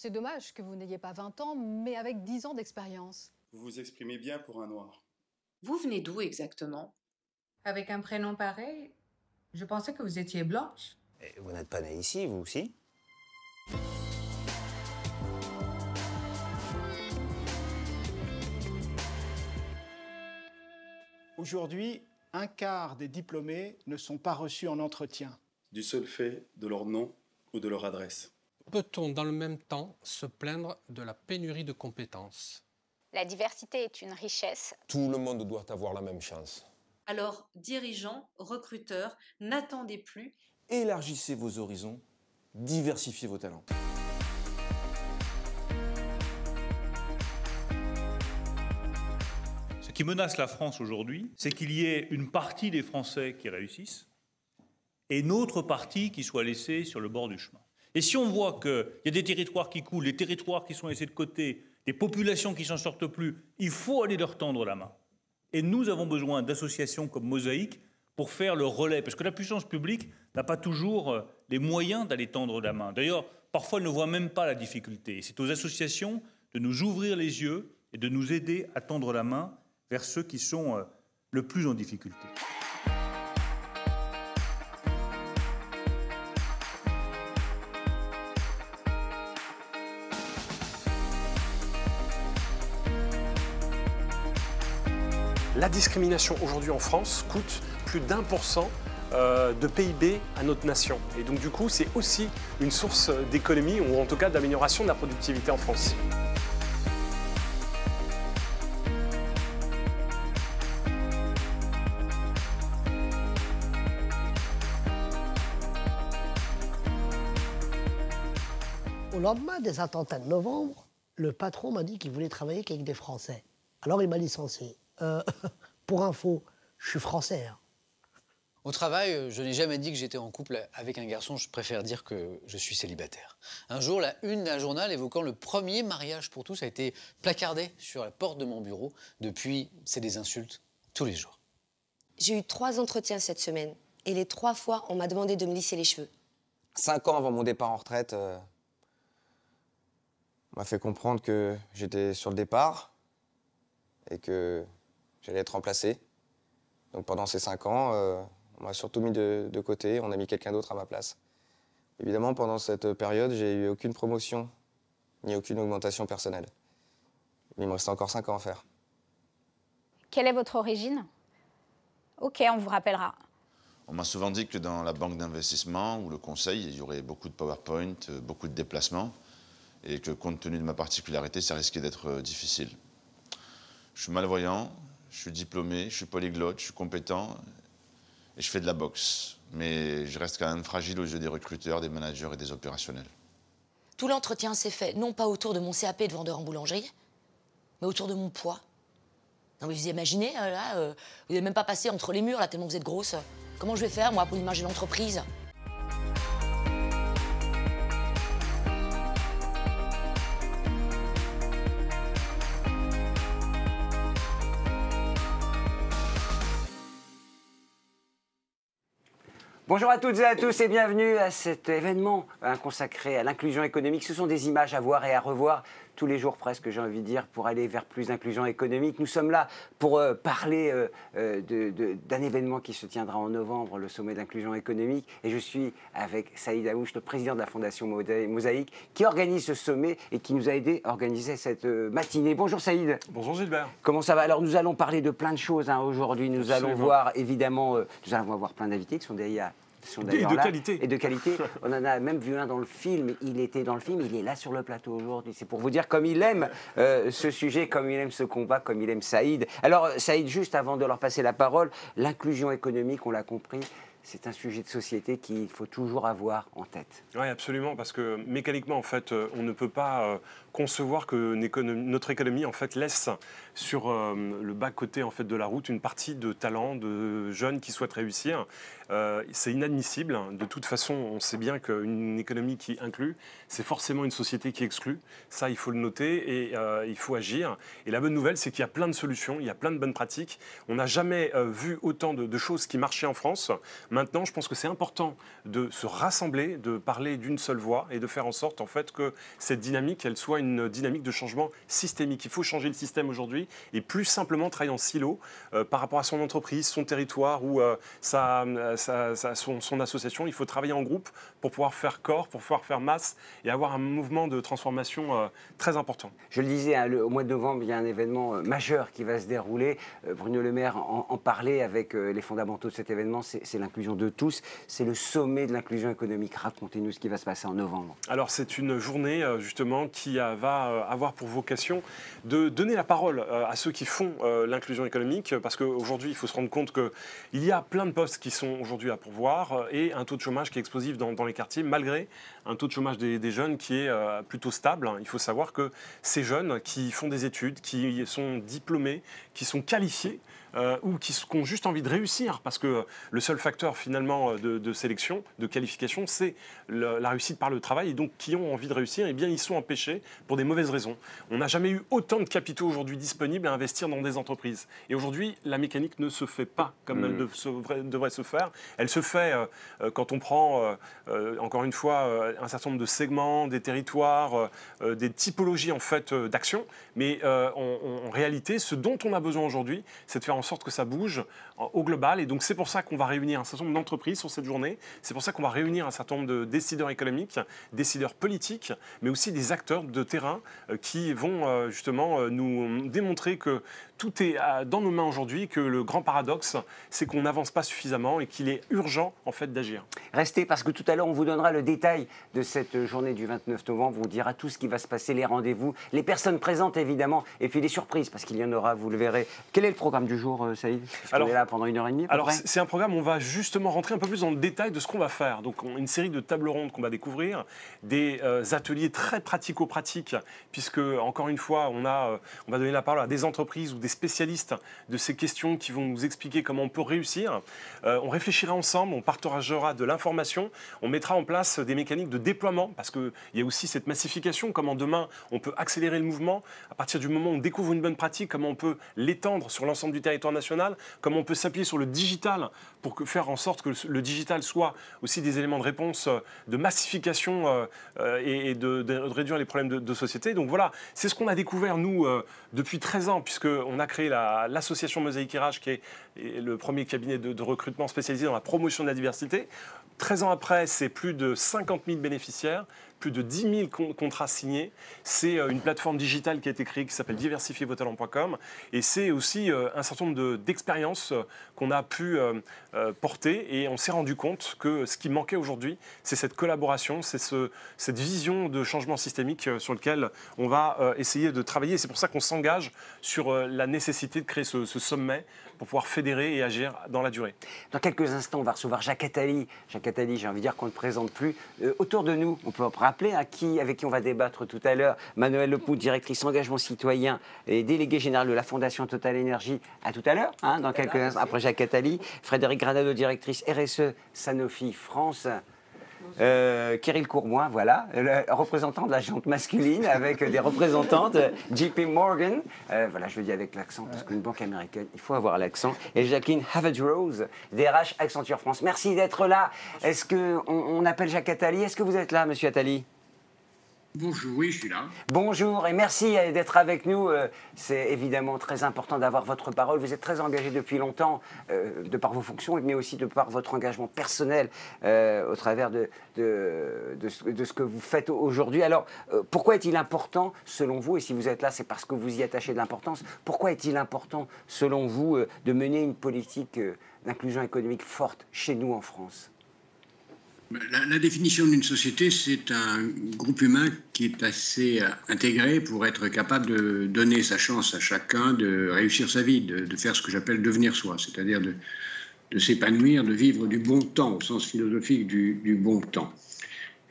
C'est dommage que vous n'ayez pas 20 ans, mais avec 10 ans d'expérience. Vous vous exprimez bien pour un noir. Vous venez d'où exactement? Avec un prénom pareil, je pensais que vous étiez blanche. Et vous n'êtes pas né ici, vous aussi? Aujourd'hui, un quart des diplômés ne sont pas reçus en entretien. Du seul fait de leur nom ou de leur adresse. Peut-on dans le même temps se plaindre de la pénurie de compétences? La diversité est une richesse. Tout le monde doit avoir la même chance. Alors, dirigeants, recruteurs, n'attendez plus. Élargissez vos horizons, diversifiez vos talents. Ce qui menace la France aujourd'hui, c'est qu'il y ait une partie des Français qui réussissent et une autre partie qui soit laissée sur le bord du chemin. Et si on voit qu'il y a des territoires qui coulent, des territoires qui sont laissés de côté, des populations qui ne s'en sortent plus, il faut aller leur tendre la main. Et nous avons besoin d'associations comme Mosaïque pour faire le relais, parce que la puissance publique n'a pas toujours les moyens d'aller tendre la main. D'ailleurs, parfois, elle ne voit même pas la difficulté. Et c'est aux associations de nous ouvrir les yeux et de nous aider à tendre la main vers ceux qui sont le plus en difficulté. La discrimination aujourd'hui en France coûte plus d'1% de PIB à notre nation. Et donc du coup, c'est aussi une source d'économie ou en tout cas d'amélioration de la productivité en France. Au lendemain des attentats de novembre, le patron m'a dit qu'il voulait travailler qu'avec des Français. Alors il m'a licencié. Pour info, je suis français. Hein. Au travail, je n'ai jamais dit que j'étais en couple avec un garçon, je préfère dire que je suis célibataire. Un jour, la une d'un journal évoquant le premier mariage pour tous a été placardée sur la porte de mon bureau. Depuis, c'est des insultes tous les jours. J'ai eu 3 entretiens cette semaine. Et les 3 fois, on m'a demandé de me lisser les cheveux. 5 ans avant mon départ en retraite, on m'a fait comprendre que j'étais sur le départ et que j'allais être remplacé. Donc pendant ces 5 ans, on m'a surtout mis de côté, on a mis quelqu'un d'autre à ma place. Évidemment, pendant cette période, j'ai eu aucune promotion, ni aucune augmentation personnelle. Il me restait encore 5 ans à faire. Quelle est votre origine? Ok, on vous rappellera. On m'a souvent dit que dans la banque d'investissement ou le conseil, il y aurait beaucoup de PowerPoint, beaucoup de déplacements, et que compte tenu de ma particularité, ça risquait d'être difficile. Je suis malvoyant, je suis diplômé, je suis polyglotte, je suis compétent et je fais de la boxe. Mais je reste quand même fragile aux yeux des recruteurs, des managers et des opérationnels. Tout l'entretien s'est fait, non pas autour de mon CAP de vendeur en boulangerie, mais autour de mon poids. Non mais vous imaginez, là, vous n'êtes même pas passé entre les murs, là, tellement vous êtes grosse. Comment je vais faire, moi, pour imaginer l'entreprise? Bonjour à toutes et à tous et bienvenue à cet événement consacré à l'inclusion économique. Ce sont des images à voir et à revoir tous les jours presque, j'ai envie de dire, pour aller vers plus d'inclusion économique. Nous sommes là pour parler d'un événement qui se tiendra en novembre, le sommet d'inclusion économique. Et je suis avec Saïd Aouche, le président de la Fondation Mosaïque, qui organise ce sommet et qui nous a aidé à organiser cette matinée. Bonjour Saïd. Bonjour Gilbert. Comment ça va? Alors nous allons parler de plein de choses aujourd'hui. Nous allons voir évidemment, nous allons avoir plein d'invités qui sont derrière. Et de qualité. Et de qualité. On en a même vu un dans le film. Il était dans le film, il est là sur le plateau aujourd'hui. C'est pour vous dire comme il aime ce sujet, comme il aime ce combat, comme il aime Saïd. Alors Saïd, juste avant de leur passer la parole, l'inclusion économique, on l'a compris, c'est un sujet de société qu'il faut toujours avoir en tête. Oui, absolument, parce que mécaniquement, en fait, on ne peut pas concevoir que notre économie, en fait, laisse sur le bas-côté en fait, de la route une partie de talents, de jeunes qui souhaitent réussir. C'est inadmissible. De toute façon, on sait bien qu'une économie qui inclut, c'est forcément une société qui exclut. Ça, il faut le noter et il faut agir. Et la bonne nouvelle, c'est qu'il y a plein de solutions, il y a plein de bonnes pratiques. On n'a jamais vu autant de choses qui marchaient en France. Maintenant, je pense que c'est important de se rassembler, de parler d'une seule voix et de faire en sorte en fait, que cette dynamique, elle soit une dynamique de changement systémique. Il faut changer le système aujourd'hui et plus simplement travailler en silo par rapport à son entreprise, son territoire ou son association. Il faut travailler en groupe pour pouvoir faire corps, pour pouvoir faire masse et avoir un mouvement de transformation très important. Je le disais, hein, au mois de novembre, il y a un événement majeur qui va se dérouler. Bruno Le Maire en parlait avec les fondamentaux de cet événement, c'est l'inclusion de tous. C'est le sommet de l'inclusion économique. Racontez-nous ce qui va se passer en novembre. Alors c'est une journée justement qui va avoir pour vocation de donner la parole à ceux qui font l'inclusion économique parce qu'aujourd'hui il faut se rendre compte qu'il y a plein de postes qui sont aujourd'hui à pourvoir et un taux de chômage qui est explosif dans les quartiers malgré un taux de chômage des jeunes qui est plutôt stable. Il faut savoir que ces jeunes qui font des études, qui sont diplômés, qui sont qualifiés, ou qui ont juste envie de réussir, parce que le seul facteur finalement de sélection, de qualification, c'est la réussite par le travail, et donc qui ont envie de réussir, eh bien ils sont empêchés pour des mauvaises raisons. On n'a jamais eu autant de capitaux aujourd'hui disponibles à investir dans des entreprises. Et aujourd'hui, la mécanique ne se fait pas comme elle devrait se faire. Elle se fait quand on prend, encore une fois, un certain nombre de segments, des territoires, des typologies en fait d'action, mais en réalité, ce dont on a besoin aujourd'hui, c'est de faire en sorte que ça bouge au global. Et donc, c'est pour ça qu'on va réunir un certain nombre d'entreprises sur cette journée. C'est pour ça qu'on va réunir un certain nombre de décideurs économiques, décideurs politiques, mais aussi des acteurs de terrain qui vont justement nous démontrer que tout est dans nos mains aujourd'hui, que le grand paradoxe, c'est qu'on n'avance pas suffisamment et qu'il est urgent, en fait, d'agir. Restez, parce que tout à l'heure, on vous donnera le détail de cette journée du 29 novembre. On vous dira tout ce qui va se passer, les rendez-vous, les personnes présentes, évidemment, et puis les surprises, parce qu'il y en aura, vous le verrez. Quel est le programme du jour, Saïd? On est là pendant 1h30 à peu près. C'est un programme où on va justement rentrer un peu plus dans le détail de ce qu'on va faire. Donc, une série de tables rondes qu'on va découvrir, des ateliers très pratico-pratiques, puisque, encore une fois, on va donner la parole à des entreprises ou des spécialistes de ces questions qui vont nous expliquer comment on peut réussir. On réfléchira ensemble, on partagera de l'information, on mettra en place des mécaniques de déploiement, parce qu'il y a aussi cette massification, comment demain on peut accélérer le mouvement, à partir du moment où on découvre une bonne pratique, comment on peut l'étendre sur l'ensemble du territoire national, comment on peut s'appuyer sur le digital pour faire en sorte que le digital soit aussi des éléments de réponse, de massification et de réduire les problèmes de société. Donc voilà, c'est ce qu'on a découvert, nous, depuis 13 ans, puisqu'on a créé l'association Mosaïque RH, qui est le premier cabinet de recrutement spécialisé dans la promotion de la diversité. 13 ans après, c'est plus de 50 000 bénéficiaires, plus de 10 000 contrats signés. C'est une plateforme digitale qui a été créée qui s'appelle diversifiervostalents.com. Et c'est aussi un certain nombre d'expériences qu'on a pu porter. Et on s'est rendu compte que ce qui manquait aujourd'hui, c'est cette collaboration, c'est cette vision de changement systémique sur lequel on va essayer de travailler. C'est pour ça qu'on s'engage sur la nécessité de créer ce sommet pour pouvoir fédérer et agir dans la durée. Dans quelques instants, on va recevoir Jacques Attali. Jacques Attali, j'ai envie de dire qu'on ne le présente plus. Autour de nous, on peut rappeler avec qui on va débattre tout à l'heure. Manuelle Lepoux, directrice engagement citoyen et déléguée générale de la Fondation Total Énergie. À tout à l'heure, dans quelques instants, après Jacques Attali. Frédéric Granado, directrice RSE Sanofi France. Kirill Courboin, voilà, le représentant de la gente masculine avec des représentantes, JP Morgan, voilà, je le dis avec l'accent parce qu'une banque américaine, il faut avoir l'accent, et Jacqueline Havage-Rose, DRH Accenture France. Merci d'être là. Est-ce qu'on appelle Jacques Attali? Est-ce que vous êtes là, monsieur Attali? Bonjour, oui, je suis là. Bonjour et merci d'être avec nous. C'est évidemment très important d'avoir votre parole. Vous êtes très engagé depuis longtemps, de par vos fonctions, mais aussi de par votre engagement personnel au travers de ce que vous faites aujourd'hui. Alors, pourquoi est-il important, selon vous, et si vous êtes là, c'est parce que vous y attachez de l'importance, pourquoi est-il important, selon vous, de mener une politique d'inclusion économique forte chez nous en France ? La définition d'une société, c'est un groupe humain qui est assez intégré pour être capable de donner sa chance à chacun de réussir sa vie, de faire ce que j'appelle devenir soi, c'est-à-dire de s'épanouir, de vivre du bon temps, au sens philosophique du bon temps.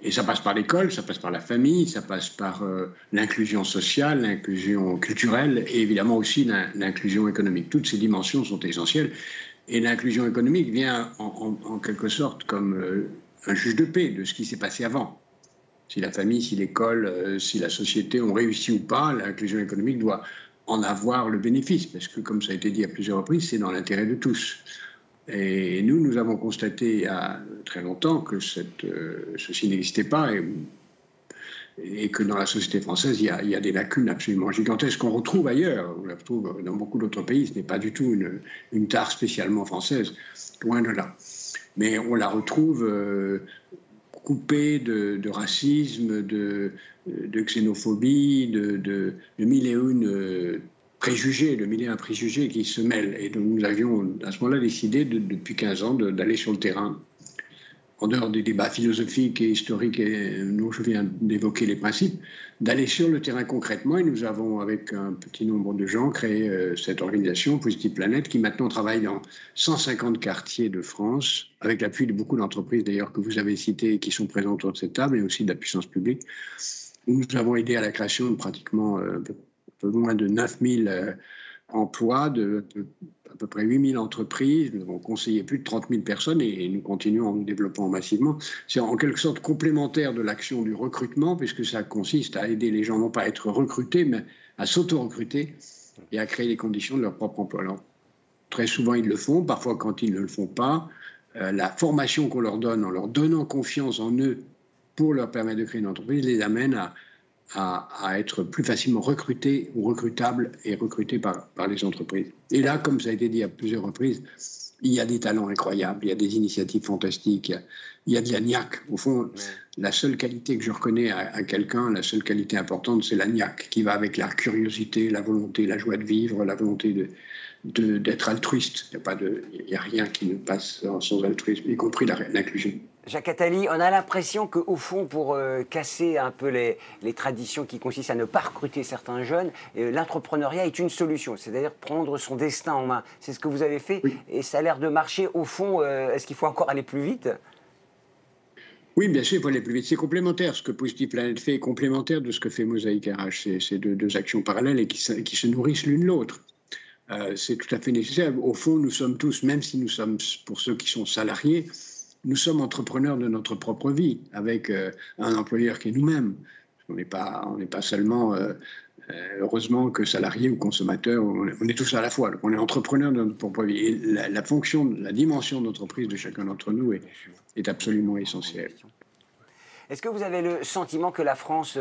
Et ça passe par l'école, ça passe par la famille, ça passe par l'inclusion sociale, l'inclusion culturelle et évidemment aussi l'inclusion économique. Toutes ces dimensions sont essentielles. Et l'inclusion économique vient en quelque sorte comme un juge de paix de ce qui s'est passé avant. Si la famille, si l'école, si la société ont réussi ou pas, l'inclusion économique doit en avoir le bénéfice. Parce que, comme ça a été dit à plusieurs reprises, c'est dans l'intérêt de tous. Et nous avons constaté il y a très longtemps que ceci n'existait pas et que dans la société française, il y a des lacunes absolument gigantesques qu'on retrouve ailleurs. On la retrouve dans beaucoup d'autres pays. Ce n'est pas du tout une tare spécialement française, loin de là. Mais on la retrouve coupée de racisme, de xénophobie, de mille et une préjugés, de mille et un préjugés qui se mêlent. Et donc nous avions à ce moment-là décidé, depuis 15 ans, d'aller sur le terrain, en dehors des débats philosophiques et historiques dont je viens d'évoquer les principes, d'aller sur le terrain concrètement. Et nous avons, avec un petit nombre de gens, créé cette organisation, Positive Planète, qui maintenant travaille dans 150 quartiers de France, avec l'appui de beaucoup d'entreprises d'ailleurs que vous avez citées et qui sont présentes autour de cette table, et aussi de la puissance publique. Nous avons aidé à la création de pratiquement un peu moins de 9000 emplois, de à peu près 8000 entreprises. Nous avons conseillé plus de 30 000 personnes et nous continuons en nous développant massivement. C'est en quelque sorte complémentaire de l'action du recrutement, puisque ça consiste à aider les gens non pas à être recrutés, mais à s'auto-recruter et à créer les conditions de leur propre emploi. Alors, très souvent, ils le font. Parfois, quand ils ne le font pas, la formation qu'on leur donne, en leur donnant confiance en eux pour leur permettre de créer une entreprise, les amène à être plus facilement recrutés ou recrutables et recrutés par les entreprises. Et là, comme ça a été dit à plusieurs reprises, il y a des talents incroyables, il y a des initiatives fantastiques, il y a de la niaque. Au fond, la seule qualité que je reconnais à quelqu'un, la seule qualité importante, c'est la niaque, qui va avec la curiosité, la volonté, la joie de vivre, la volonté d'être altruiste. Il n'y a rien qui ne passe sans altruisme, y compris l'inclusion. Jacques Attali, on a l'impression qu'au fond, pour casser un peu les traditions qui consistent à ne pas recruter certains jeunes, l'entrepreneuriat est une solution, c'est-à-dire prendre son destin en main. C'est ce que vous avez fait et ça a l'air de marcher. Au fond, est-ce qu'il faut encore aller plus vite ? Oui, bien sûr, il faut aller plus vite. C'est complémentaire. Ce que Positive Planète fait est complémentaire de ce que fait Mosaïque RH. C'est deux actions parallèles et qui se nourrissent l'une l'autre. C'est tout à fait nécessaire. Au fond, nous sommes tous, même si nous sommes, pour ceux qui sont salariés, nous sommes entrepreneurs de notre propre vie, avec un employeur qui est nous-mêmes. On n'est pas seulement, heureusement, que salariés ou consommateurs, on est tous à la fois. Donc on est entrepreneurs de notre propre vie. Et la fonction, la dimension d'entreprise de chacun d'entre nous est absolument essentielle. Est-ce que vous avez le sentiment que la France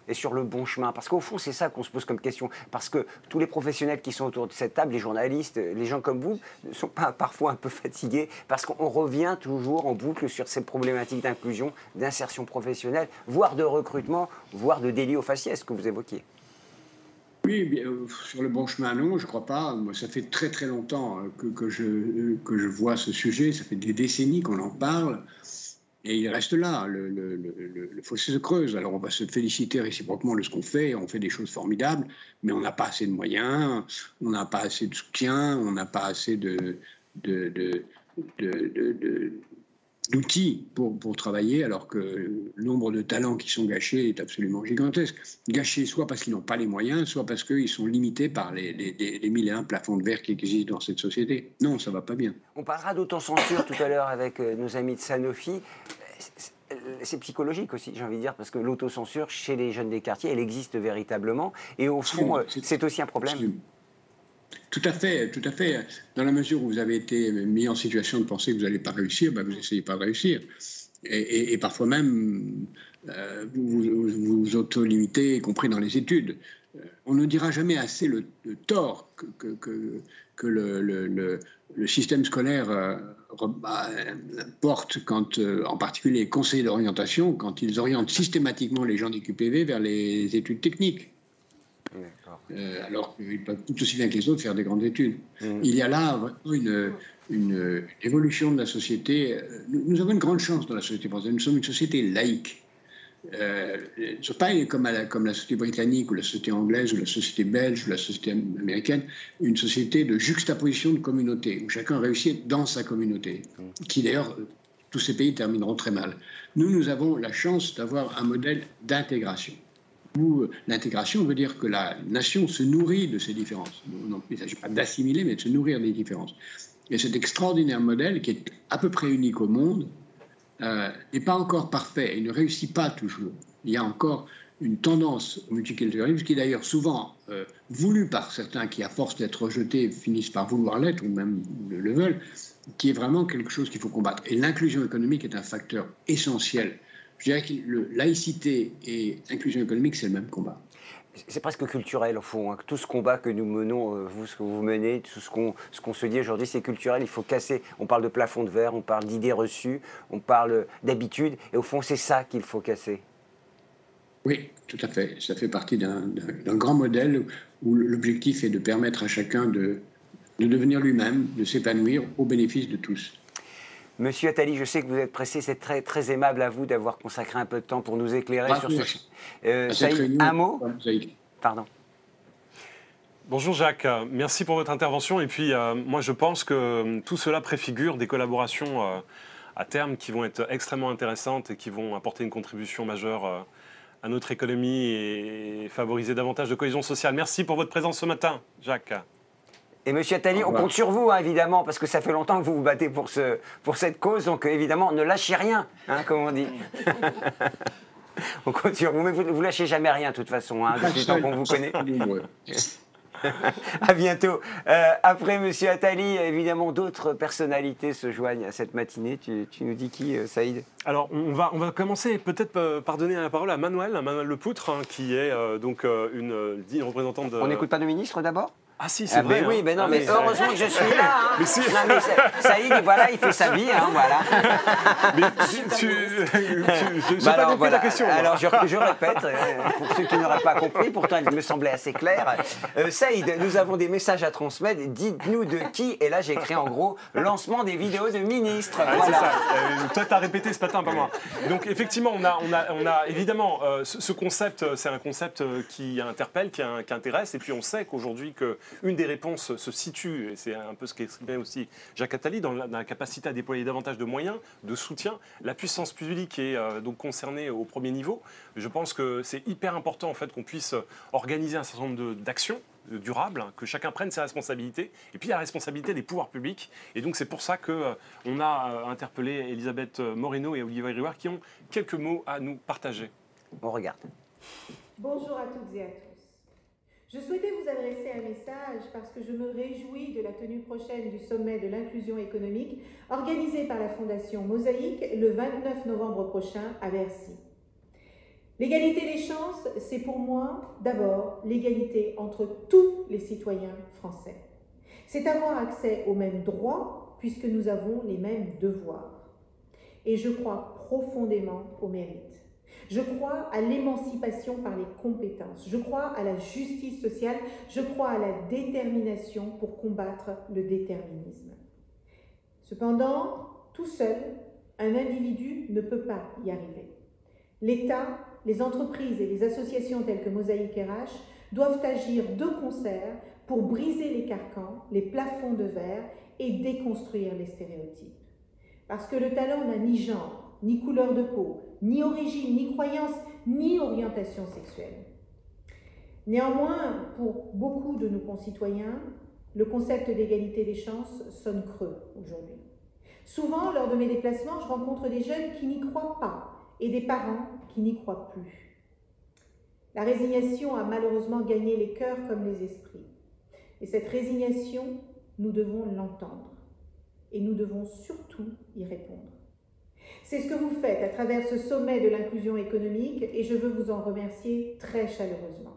est sur le bon chemin? Parce qu'au fond, c'est ça qu'on se pose comme question. Parce que tous les professionnels qui sont autour de cette table, les journalistes, les gens comme vous, ne sont pas parfois un peu fatigués parce qu'on revient toujours en boucle sur ces problématiques d'inclusion, d'insertion professionnelle, voire de recrutement, voire de délit aux faciès que vous évoquiez. Oui, bien, sur le bon chemin, non, je ne crois pas. Moi, ça fait très très longtemps que je vois ce sujet. Ça fait des décennies qu'on en parle. Et il reste là, le fossé se creuse. Alors on va se féliciter réciproquement de ce qu'on fait, on fait des choses formidables, mais on n'a pas assez de moyens, on n'a pas assez de soutien, on n'a pas assez d'outils pour travailler, alors que le nombre de talents qui sont gâchés est absolument gigantesque. Gâchés soit parce qu'ils n'ont pas les moyens, soit parce qu'ils sont limités par les 1001 plafonds de verre qui existent dans cette société. Non, ça ne va pas bien. On parlera d'autocensure tout à l'heure avec nos amis de Sanofi. C'est psychologique aussi, j'ai envie de dire, parce que l'autocensure chez les jeunes des quartiers, elle existe véritablement. Et au fond, c'est aussi un problème. Tout à fait, tout à fait. Dans la mesure où vous avez été mis en situation de penser que vous n'allez pas réussir, ben vous n'essayez pas de réussir. Et parfois même, vous vous auto-limitez, y compris dans les études. On ne dira jamais assez le tort que le système scolaire porte, quand, en particulier les conseillers d'orientation, quand ils orientent systématiquement les gens des QPV vers les études techniques. Alors qu'ils peuvent tout aussi bien que les autres faire des grandes études. Il y a là vraiment une évolution de la société. Nous avons une grande chance dans la société française. Nous sommes une société laïque. Ce n'est pas comme la société britannique ou la société anglaise ou la société belge ou la société américaine, une société de juxtaposition de communautés, où chacun réussit dans sa communauté, qui d'ailleurs tous ces pays termineront très mal. Nous avons la chance d'avoir un modèle d'intégration, où l'intégration veut dire que la nation se nourrit de ses différences. Non, il ne s'agit pas d'assimiler, mais de se nourrir des différences. Et cet extraordinaire modèle, qui est à peu près unique au monde, n'est pas encore parfait et ne réussit pas toujours. Il y a encore une tendance au multiculturalisme qui est d'ailleurs souvent voulue par certains qui, à force d'être rejetés, finissent par vouloir l'être ou même le veulent, qui est vraiment quelque chose qu'il faut combattre. Et l'inclusion économique est un facteur essentiel. Je dirais que laïcité et inclusion économique, c'est le même combat. C'est presque culturel, au fond. Hein. Tout ce combat que nous menons, vous, ce que vous menez, tout ce qu'on se dit aujourd'hui, c'est culturel. Il faut casser. On parle de plafond de verre, on parle d'idées reçues, on parle d'habitudes. Et au fond, c'est ça qu'il faut casser. Oui, tout à fait. Ça fait partie d'un grand modèle où l'objectif est de permettre à chacun de devenir lui-même, de s'épanouir au bénéfice de tous. Monsieur Attali, je sais que vous êtes pressé, c'est très, très aimable à vous d'avoir consacré un peu de temps pour nous éclairer sur ce... Saïd, un mot ? Pardon. Bonjour Jacques, merci pour votre intervention. Et puis moi je pense que tout cela préfigure des collaborations à terme qui vont être extrêmement intéressantes et qui vont apporter une contribution majeure à notre économie et favoriser davantage de cohésion sociale. Merci pour votre présence ce matin, Jacques. Et Monsieur Attali, on compte sur vous, hein, évidemment, parce que ça fait longtemps que vous vous battez pour cette cause, donc évidemment, ne lâchez rien, hein, comme on dit. On compte sur vous, mais vous ne lâchez jamais rien, de toute façon, hein, depuis le temps qu'on vous connaît. À bientôt. Après Monsieur Attali, évidemment, d'autres personnalités se joignent à cette matinée. Tu nous dis qui, Saïd ? Alors, on va commencer peut-être par donner la parole à Manuel Lepoutre, hein, qui est donc une digne représentante de... On n'écoute pas nos ministres d'abord ? Ah si, c'est vrai. Oui, hein. mais non, mais heureusement que je suis là. Hein. Mais si. Non, mais Saïd, voilà, il fait sa vie, hein, voilà. Mais j'ai pas compris la question. Alors, je répète, pour ceux qui n'auraient pas compris, pourtant il me semblait assez clair. Saïd, nous avons des messages à transmettre. Dites-nous de qui. Et là, j'ai écrit en gros lancement des vidéos de ministres. Ah, voilà. C'est ça. Toi, tu as répété ce matin, pas moi. Donc, effectivement, on a évidemment ce concept, c'est un concept qui interpelle, qui intéresse. Et puis, on sait qu'aujourd'hui, une des réponses se situe, et c'est un peu ce qu'exprimait aussi Jacques Attali, dans la capacité à déployer davantage de moyens, de soutien. La puissance publique est donc concernée au premier niveau. Je pense que c'est hyper important en fait, qu'on puisse organiser un certain nombre d'actions durables, que chacun prenne ses responsabilités, et puis la responsabilité des pouvoirs publics. Et donc c'est pour ça qu'on a interpellé Elisabeth Moreno et Olivier Riouard qui ont quelques mots à nous partager. On regarde. Bonjour à toutes et à tous. Je souhaitais vous adresser un message parce que je me réjouis de la tenue prochaine du sommet de l'inclusion économique organisé par la Fondation Mosaïque le 29 novembre prochain à Bercy. L'égalité des chances, c'est pour moi d'abord l'égalité entre tous les citoyens français. C'est avoir accès aux mêmes droits puisque nous avons les mêmes devoirs. Et je crois profondément au mérite. Je crois à l'émancipation par les compétences. Je crois à la justice sociale. Je crois à la détermination pour combattre le déterminisme. Cependant, tout seul, un individu ne peut pas y arriver. L'État, les entreprises et les associations telles que Mosaïque RH doivent agir de concert pour briser les carcans, les plafonds de verre et déconstruire les stéréotypes. Parce que le talent n'a ni genre, ni couleur de peau, ni origine, ni croyance, ni orientation sexuelle. Néanmoins, pour beaucoup de nos concitoyens, le concept d'égalité des chances sonne creux aujourd'hui. Souvent, lors de mes déplacements, je rencontre des jeunes qui n'y croient pas et des parents qui n'y croient plus. La résignation a malheureusement gagné les cœurs comme les esprits. Et cette résignation, nous devons l'entendre. Et nous devons surtout y répondre. C'est ce que vous faites à travers ce sommet de l'inclusion économique et je veux vous en remercier très chaleureusement.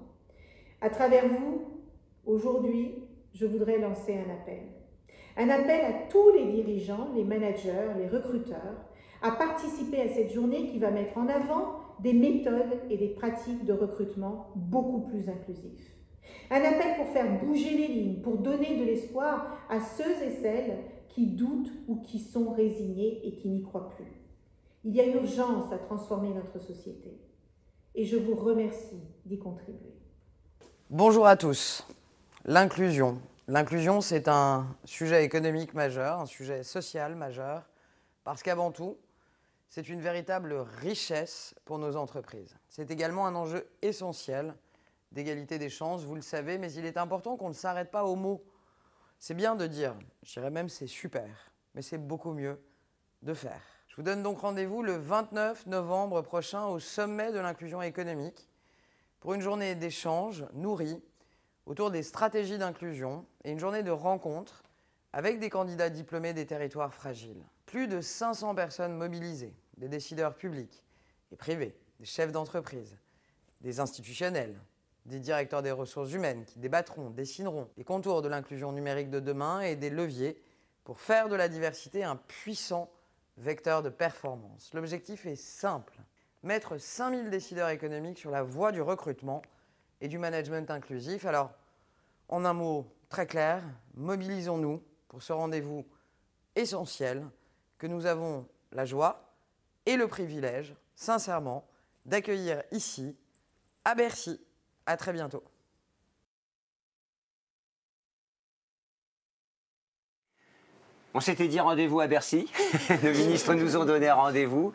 À travers vous, aujourd'hui, je voudrais lancer un appel. Un appel à tous les dirigeants, les managers, les recruteurs, à participer à cette journée qui va mettre en avant des méthodes et des pratiques de recrutement beaucoup plus inclusives. Un appel pour faire bouger les lignes, pour donner de l'espoir à ceux et celles qui doutent ou qui sont résignés et qui n'y croient plus. Il y a urgence à transformer notre société et je vous remercie d'y contribuer. Bonjour à tous. L'inclusion. L'inclusion, c'est un sujet économique majeur, un sujet social majeur, Parce qu'avant tout, c'est une véritable richesse pour nos entreprises. C'est également un enjeu essentiel d'égalité des chances, vous le savez, mais il est important qu'on ne s'arrête pas aux mots. C'est bien de dire, je dirais même c'est super, mais c'est beaucoup mieux de faire. Je vous donne donc rendez-vous le 29 novembre prochain au sommet de l'inclusion économique pour une journée d'échange nourrie autour des stratégies d'inclusion et une journée de rencontres avec des candidats diplômés des territoires fragiles. Plus de 500 personnes mobilisées, des décideurs publics et privés, des chefs d'entreprise, des institutionnels, des directeurs des ressources humaines qui débattront, dessineront les contours de l'inclusion numérique de demain et des leviers pour faire de la diversité un puissant vecteur de performance. L'objectif est simple, mettre 5000 décideurs économiques sur la voie du recrutement et du management inclusif. Alors, en un mot très clair, mobilisons-nous pour ce rendez-vous essentiel que nous avons la joie et le privilège, sincèrement, d'accueillir ici, à Bercy. À très bientôt. On s'était dit rendez-vous à Bercy. Nos ministres nous ont donné rendez-vous.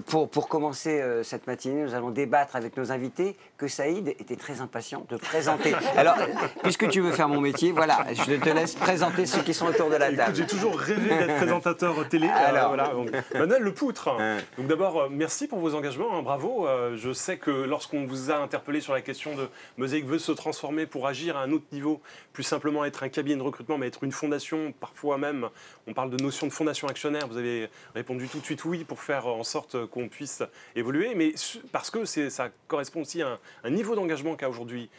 Pour commencer cette matinée, nous allons débattre avec nos invités que Saïd était très impatient de présenter. Alors, puisque tu veux faire mon métier, voilà, je te laisse présenter ceux qui sont autour de la table. J'ai toujours rêvé d'être présentateur télé. Voilà, donc, Manuel Lepoutre. Donc d'abord, merci pour vos engagements, hein, bravo. Je sais que lorsqu'on vous a interpellé sur la question de Mosaïque veut se transformer pour agir à un autre niveau, plus simplement être un cabinet de recrutement, mais être une fondation, parfois même, on parle de notion de fondation actionnaire, vous avez répondu tout de suite oui pour faire en sorte qu'on puisse évoluer, mais parce que ça correspond aussi à un niveau d'engagement qu'a aujourd'hui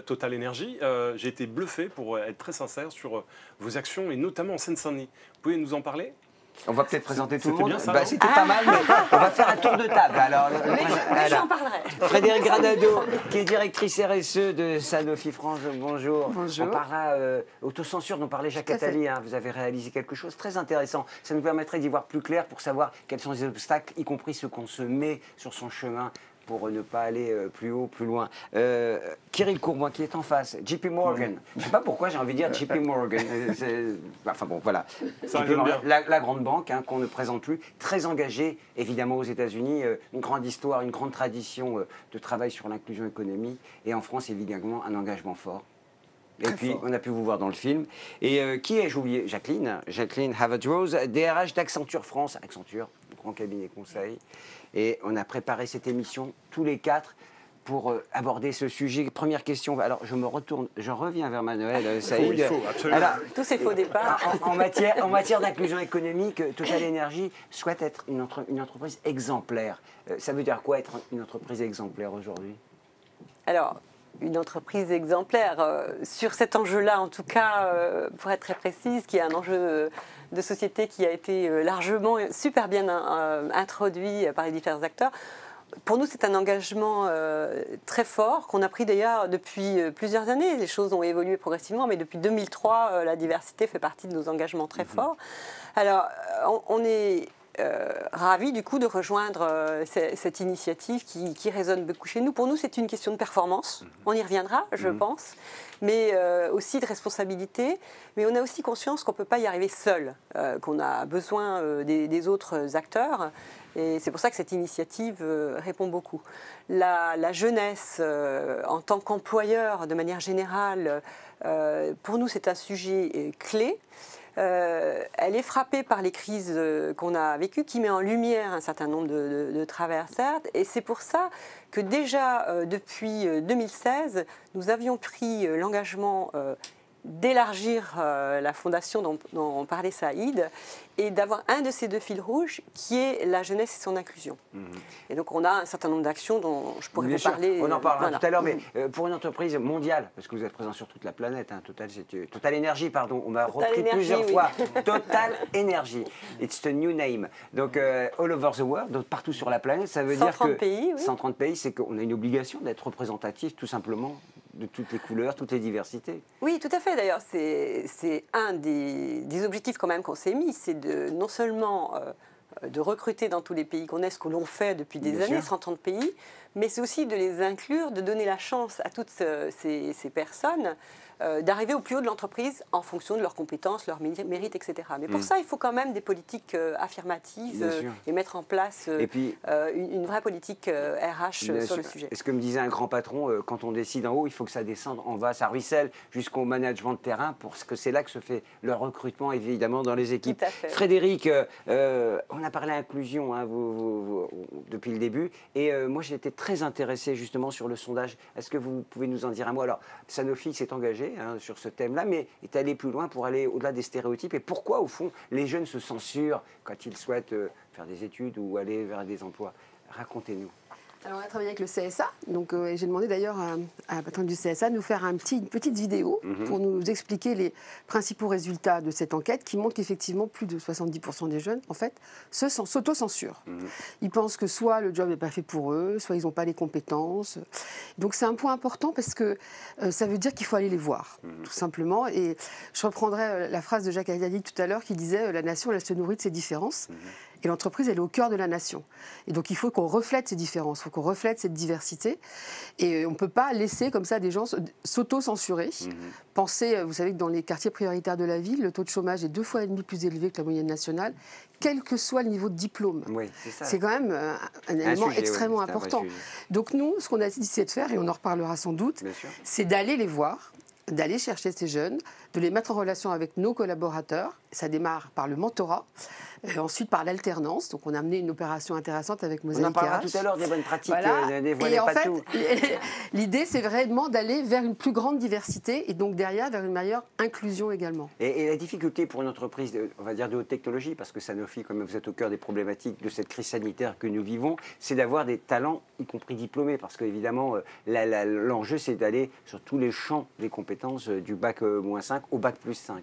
Total Energy. J'ai été bluffé, pour être très sincère, sur vos actions, et notamment en Seine-Saint-Denis. Vous pouvez nous en parler ? On va peut-être présenter tout le monde. Bien, ça, c'était pas mal, mais on va faire un tour de table. Alors, j'en parlerai. Frédéric Granado, qui est directrice RSE de Sanofi France, bonjour. Bonjour. On parlera autocensure, dont parlait Jacques Attali. Hein. Vous avez réalisé quelque chose de très intéressant. Ça nous permettrait d'y voir plus clair pour savoir quels sont les obstacles, y compris ceux qu'on se met sur son chemin pour ne pas aller plus haut, plus loin. Kirill Courbois qui est en face, JP Morgan. Je ne sais pas pourquoi j'ai envie de dire JP Morgan. Enfin bon, voilà. La grande banque, hein, qu'on ne présente plus, très engagée évidemment aux États-Unis, une grande histoire, une grande tradition de travail sur l'inclusion économique, et en France évidemment un engagement fort. Et puis, on a pu vous voir dans le film. Et qui ai-je oublié ? Jacqueline Havard-Rose, DRH d'Accenture France. Accenture, grand cabinet conseil. Et on a préparé cette émission tous les quatre pour aborder ce sujet. Première question, alors je reviens vers Manuel Saïd. Il faut, absolument. Alors, tous ces faux départs. En matière d'inclusion économique, Total Energy souhaite être une entreprise exemplaire. Ça veut dire quoi être une entreprise exemplaire aujourd'hui ? Alors, une entreprise exemplaire. Sur cet enjeu-là, en tout cas, pour être très précise, qui est un enjeu de société qui a été largement, super bien introduit par les différents acteurs. Pour nous, c'est un engagement très fort qu'on a pris d'ailleurs depuis plusieurs années. Les choses ont évolué progressivement, mais depuis 2003, la diversité fait partie de nos engagements très forts. Alors, on est ravis du coup de rejoindre cette initiative qui résonne beaucoup chez nous. Pour nous, c'est une question de performance. On y reviendra, je pense, mais aussi de responsabilité. Mais on a aussi conscience qu'on ne peut pas y arriver seul, qu'on a besoin des autres acteurs. Et c'est pour ça que cette initiative répond beaucoup. La jeunesse, en tant qu'employeur, de manière générale, pour nous, c'est un sujet clé. Elle est frappée par les crises qu'on a vécues, qui met en lumière un certain nombre de travers, certes. Et c'est pour ça que déjà, depuis 2016, nous avions pris l'engagement d'élargir la fondation dont parlait Saïd et d'avoir un de ces deux fils rouges qui est la jeunesse et son inclusion. Et donc on a un certain nombre d'actions dont je pourrais vous parler. On en parlera tout à l'heure, mais pour une entreprise mondiale, parce que vous êtes présent sur toute la planète, hein, Total Energy, pardon, on m'a repris plusieurs fois. Total Energy, it's the new name. Donc all over the world, donc partout sur la planète, ça veut dire que 130 pays, oui. 130 pays, c'est qu'on a une obligation d'être représentatif tout simplement de toutes les couleurs, toutes les diversités. Oui, tout à fait. D'ailleurs, c'est un des objectifs quand même qu'on s'est mis, c'est non seulement de recruter dans tous les pays qu'on est, ce que l'on fait depuis des années, 130 pays, mais c'est aussi de les inclure, de donner la chance à toutes ces personnes d'arriver au plus haut de l'entreprise en fonction de leurs compétences, leurs mérites, etc. Mais pour ça, il faut quand même des politiques affirmatives et mettre en place une vraie politique RH sur le sujet. Et ce que me disait un grand patron, quand on décide en haut, il faut que ça descende en bas, ça ruisselle jusqu'au management de terrain, parce que c'est là que se fait le recrutement, évidemment, dans les équipes. Tout à fait. Frédéric, on a parlé inclusion depuis le début, et moi j'ai été très intéressé justement sur le sondage. Est-ce que vous pouvez nous en dire un mot? Alors, Sanofi s'est engagé sur ce thème-là, mais est allé plus loin pour aller au-delà des stéréotypes. Et pourquoi, au fond, les jeunes se censurent quand ils souhaitent faire des études ou aller vers des emplois? Racontez-nous. Alors, on a travaillé avec le CSA, donc j'ai demandé d'ailleurs à la patronne du CSA de nous faire une petite vidéo pour nous expliquer les principaux résultats de cette enquête qui montre qu'effectivement plus de 70% des jeunes en fait s'auto-censurent. Ils pensent que soit le job n'est pas fait pour eux, soit ils n'ont pas les compétences. Donc c'est un point important parce que ça veut dire qu'il faut aller les voir, tout simplement. Et je reprendrai la phrase de Jacques Attali tout à l'heure qui disait la nation elle se nourrit de ses différences. Et l'entreprise, elle est au cœur de la nation. Et donc, il faut qu'on reflète ces différences, il faut qu'on reflète cette diversité. Et on ne peut pas laisser comme ça des gens s'auto-censurer. Pensez, vous savez que dans les quartiers prioritaires de la ville, le taux de chômage est 2,5 fois plus élevé que la moyenne nationale, quel que soit le niveau de diplôme. Oui, c'est quand même un élément extrêmement important. Donc nous, ce qu'on a décidé de faire, et on en reparlera sans doute, c'est d'aller les voir, d'aller chercher ces jeunes, de les mettre en relation avec nos collaborateurs. Ça démarre par le mentorat, ensuite par l'alternance. Donc on a amené une opération intéressante avec Mosaïque. On en parlera tout à l'heure des bonnes pratiques, voilà. dévoilez pas tout. L'idée, c'est vraiment d'aller vers une plus grande diversité et donc derrière vers une meilleure inclusion également. Et la difficulté pour une entreprise, on va dire de haute technologie, parce que Sanofi, comme vous êtes au cœur des problématiques de cette crise sanitaire que nous vivons, c'est d'avoir des talents, y compris diplômés, parce qu'évidemment, l'enjeu, c'est d'aller sur tous les champs des compétences du bac -5 au bac +5.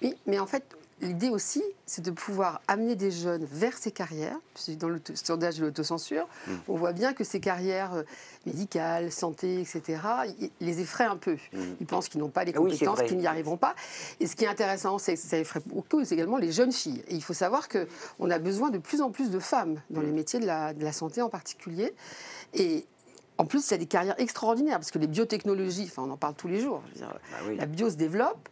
Oui, mais en fait, l'idée aussi, c'est de pouvoir amener des jeunes vers ces carrières. Dans le sondage de l'autocensure, on voit bien que ces carrières médicales, santé, etc., les effraient un peu. Ils pensent qu'ils n'ont pas les compétences, qu'ils n'y arriveront pas. Et ce qui est intéressant, c'est que ça effraie beaucoup également les jeunes filles. Et il faut savoir qu'on a besoin de plus en plus de femmes dans les métiers de la santé en particulier. Et en plus, il y a des carrières extraordinaires, parce que les biotechnologies, on en parle tous les jours, je veux dire, la bio se développe.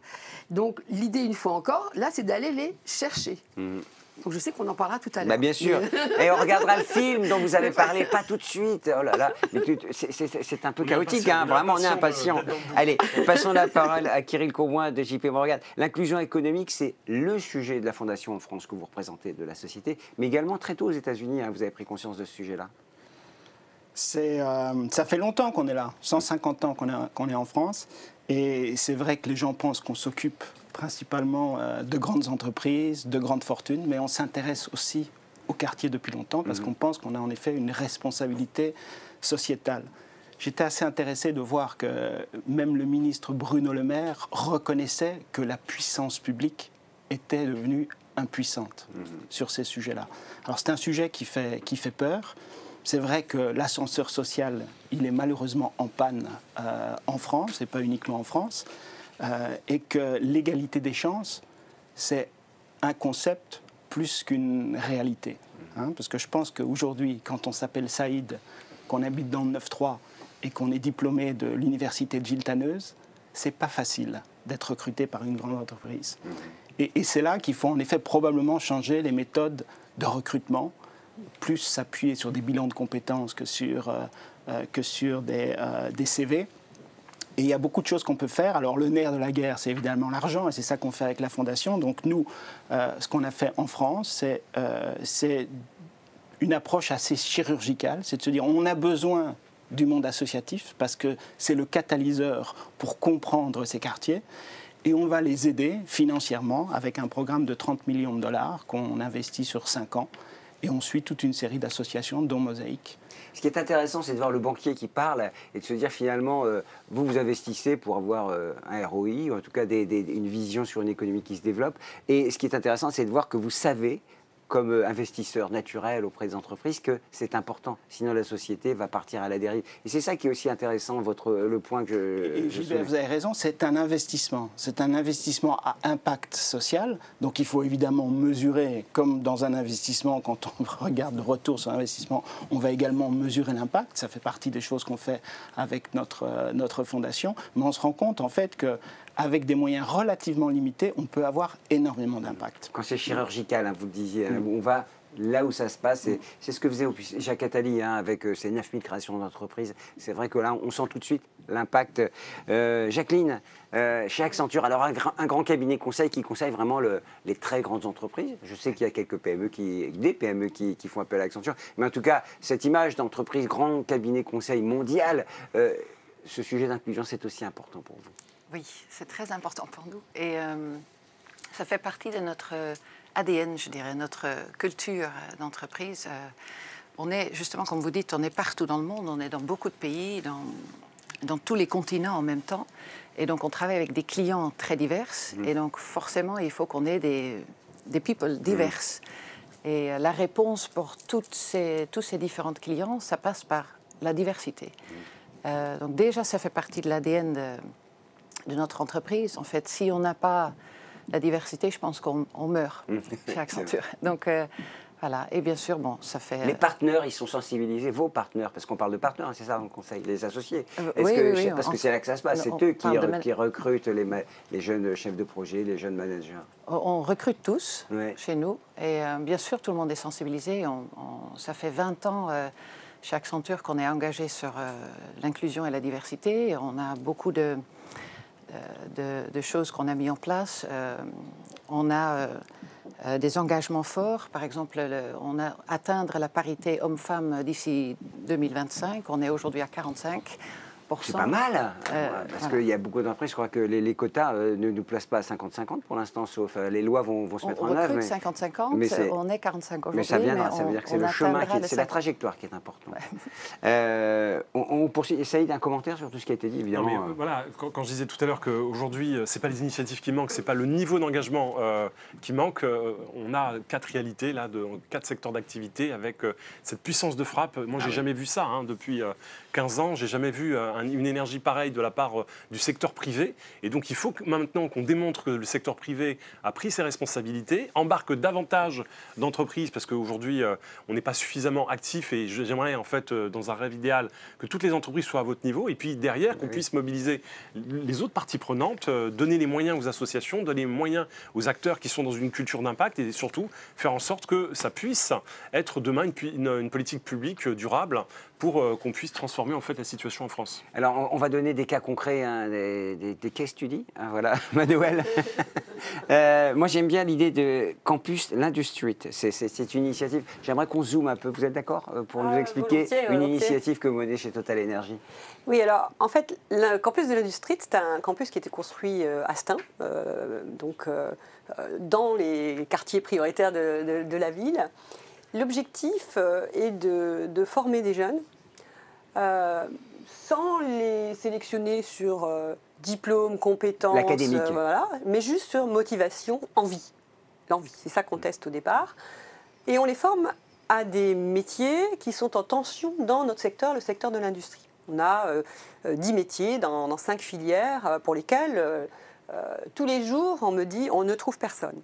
Donc l'idée, une fois encore, là, c'est d'aller les chercher. Donc je sais qu'on en parlera tout à l'heure. Bien sûr. Et on regardera le film dont vous avez parlé, pas tout de suite. Oh là là, c'est un peu chaotique, vraiment, on est impatient. Allez, passons la parole à Kirill Combouin de JP Morgan. L'inclusion économique, c'est le sujet de la Fondation en France que vous représentez, de la société, mais également très tôt aux États-Unis, vous avez pris conscience de ce sujet-là. Ça fait longtemps qu'on est là, 150 ans qu'on est en France, et c'est vrai que les gens pensent qu'on s'occupe principalement de grandes entreprises, de grandes fortunes, mais on s'intéresse aussi au quartier depuis longtemps parce qu'on pense qu'on a en effet une responsabilité sociétale. J'étais assez intéressé de voir que même le ministre Bruno Le Maire reconnaissait que la puissance publique était devenue impuissante sur ces sujets-là. Alors c'est un sujet qui fait peur. C'est vrai que l'ascenseur social, il est malheureusement en panne en France, et pas uniquement en France, et que l'égalité des chances, c'est un concept plus qu'une réalité. Parce que je pense qu'aujourd'hui, quand on s'appelle Saïd, qu'on habite dans le 9-3 et qu'on est diplômé de l'université de Giltaneuse, c'est pas facile d'être recruté par une grande entreprise. Et c'est là qu'il faut en effet probablement changer les méthodes de recrutement, plus s'appuyer sur des bilans de compétences que sur des CV. Et il y a beaucoup de choses qu'on peut faire. Alors le nerf de la guerre, c'est évidemment l'argent, et c'est ça qu'on fait avec la Fondation. Donc nous, ce qu'on a fait en France, c'est une approche assez chirurgicale, c'est de se dire on a besoin du monde associatif parce que c'est le catalyseur pour comprendre ces quartiers. Et on va les aider financièrement avec un programme de 30 millions de dollars qu'on investit sur 5 ans. Et on suit toute une série d'associations, dont Mosaïque. Ce qui est intéressant, c'est de voir le banquier qui parle et de se dire finalement, vous investissez pour avoir un ROI, ou en tout cas une vision sur une économie qui se développe. Et ce qui est intéressant, c'est de voir que vous savez comme investisseur naturel auprès des entreprises que c'est important. Sinon, la société va partir à la dérive. Et c'est ça qui est aussi intéressant, le point que je Gilbert, vous avez raison, c'est un investissement. C'est un investissement à impact social. Donc, il faut évidemment mesurer, comme dans un investissement, quand on regarde le retour sur investissement, on va également mesurer l'impact. Ça fait partie des choses qu'on fait avec notre fondation. Mais on se rend compte, en fait, que avec des moyens relativement limités, on peut avoir énormément d'impact. Quand c'est chirurgical, hein, vous le disiez, on va là où ça se passe, c'est ce que faisait Jacques Attali avec ses 9000 créations d'entreprises. C'est vrai que là, on sent tout de suite l'impact. Jacqueline, chez Accenture, alors un grand cabinet conseil qui conseille vraiment les très grandes entreprises. Je sais qu'il y a quelques PME des PME qui font appel à Accenture, mais en tout cas, cette image d'entreprise, grand cabinet conseil mondial, ce sujet d'inclusion, c'est aussi important pour vous. Oui, c'est très important pour nous. Et ça fait partie de notre ADN, je dirais, notre culture d'entreprise. On est, justement, comme vous dites, on est partout dans le monde, on est dans beaucoup de pays, dans tous les continents en même temps. Et donc, on travaille avec des clients très divers. Et donc, forcément, il faut qu'on ait des people divers. Et la réponse pour tous ces différents clients, ça passe par la diversité. Donc, déjà, ça fait partie de l'ADN de notre entreprise. En fait, si on n'a pas la diversité, je pense qu'on meurt chez Accenture. Donc, voilà. Et bien sûr, bon, ça fait... Les partenaires, ils sont sensibilisés, vos partenaires, parce qu'on parle de partenaires, hein, c'est ça dans le conseil, les associés. Oui, parce que c'est là que ça se passe, c'est eux qui recrutent les jeunes chefs de projet, les jeunes managers. On recrute tous chez nous. Et bien sûr, tout le monde est sensibilisé. Ça fait 20 ans... chez Accenture, qu'on est engagé sur l'inclusion et la diversité. On a beaucoup de choses qu'on a mis en place. On a des engagements forts. Par exemple, on a atteindre la parité homme-femme d'ici 2025. On est aujourd'hui à 45%. C'est pas mal, parce qu'il y a beaucoup d'entreprises, je crois que les quotas ne nous placent pas à 50-50 pour l'instant, sauf les lois vont se mettre en œuvre. On recrute 50-50, on est 45 aujourd'hui. Mais ça viendra, ça veut dire que c'est le chemin, c'est la trajectoire qui est importante. On poursuit. Saïd, un commentaire sur tout ce qui a été dit, évidemment. Non, mais, voilà, quand je disais tout à l'heure qu'aujourd'hui, ce n'est pas les initiatives qui manquent, ce n'est pas le niveau d'engagement qui manque. On a 4 réalités, là, 4 secteurs d'activité avec cette puissance de frappe. Moi, je n'ai jamais vu ça depuis 15 ans. Je n'ai jamais vu une énergie pareille de la part du secteur privé. Et donc, il faut maintenant qu'on démontre que le secteur privé a pris ses responsabilités, embarque davantage d'entreprises, parce qu'aujourd'hui, on n'est pas suffisamment actif. Et j'aimerais, en fait, dans un rêve idéal, que toutes les entreprises soient à votre niveau. Et puis, derrière, qu'on puisse mobiliser les autres parties prenantes, donner les moyens aux associations, donner les moyens aux acteurs qui sont dans une culture d'impact et surtout faire en sorte que ça puisse être demain une politique publique durable pour qu'on puisse transformer en fait la situation en France. Alors, on va donner des cas concrets, hein, des case studies. Hein, voilà, Manuel. Moi, j'aime bien l'idée de Campus l'Industrie. C'est une initiative. J'aimerais qu'on zoome un peu. Vous êtes d'accord pour nous expliquer une initiative que vous menez chez Total Energy? Oui, alors, en fait, le Campus de l'Industrie, c'est un campus qui a été construit à Stein, dans les quartiers prioritaires de la ville. L'objectif est de former des jeunes sans les sélectionner sur diplôme, compétences, voilà, mais juste sur motivation, envie. L'envie, c'est ça qu'on teste au départ. Et on les forme à des métiers qui sont en tension dans notre secteur, le secteur de l'industrie. On a 10 métiers dans 5 filières pour lesquels tous les jours on me dit on ne trouve personne.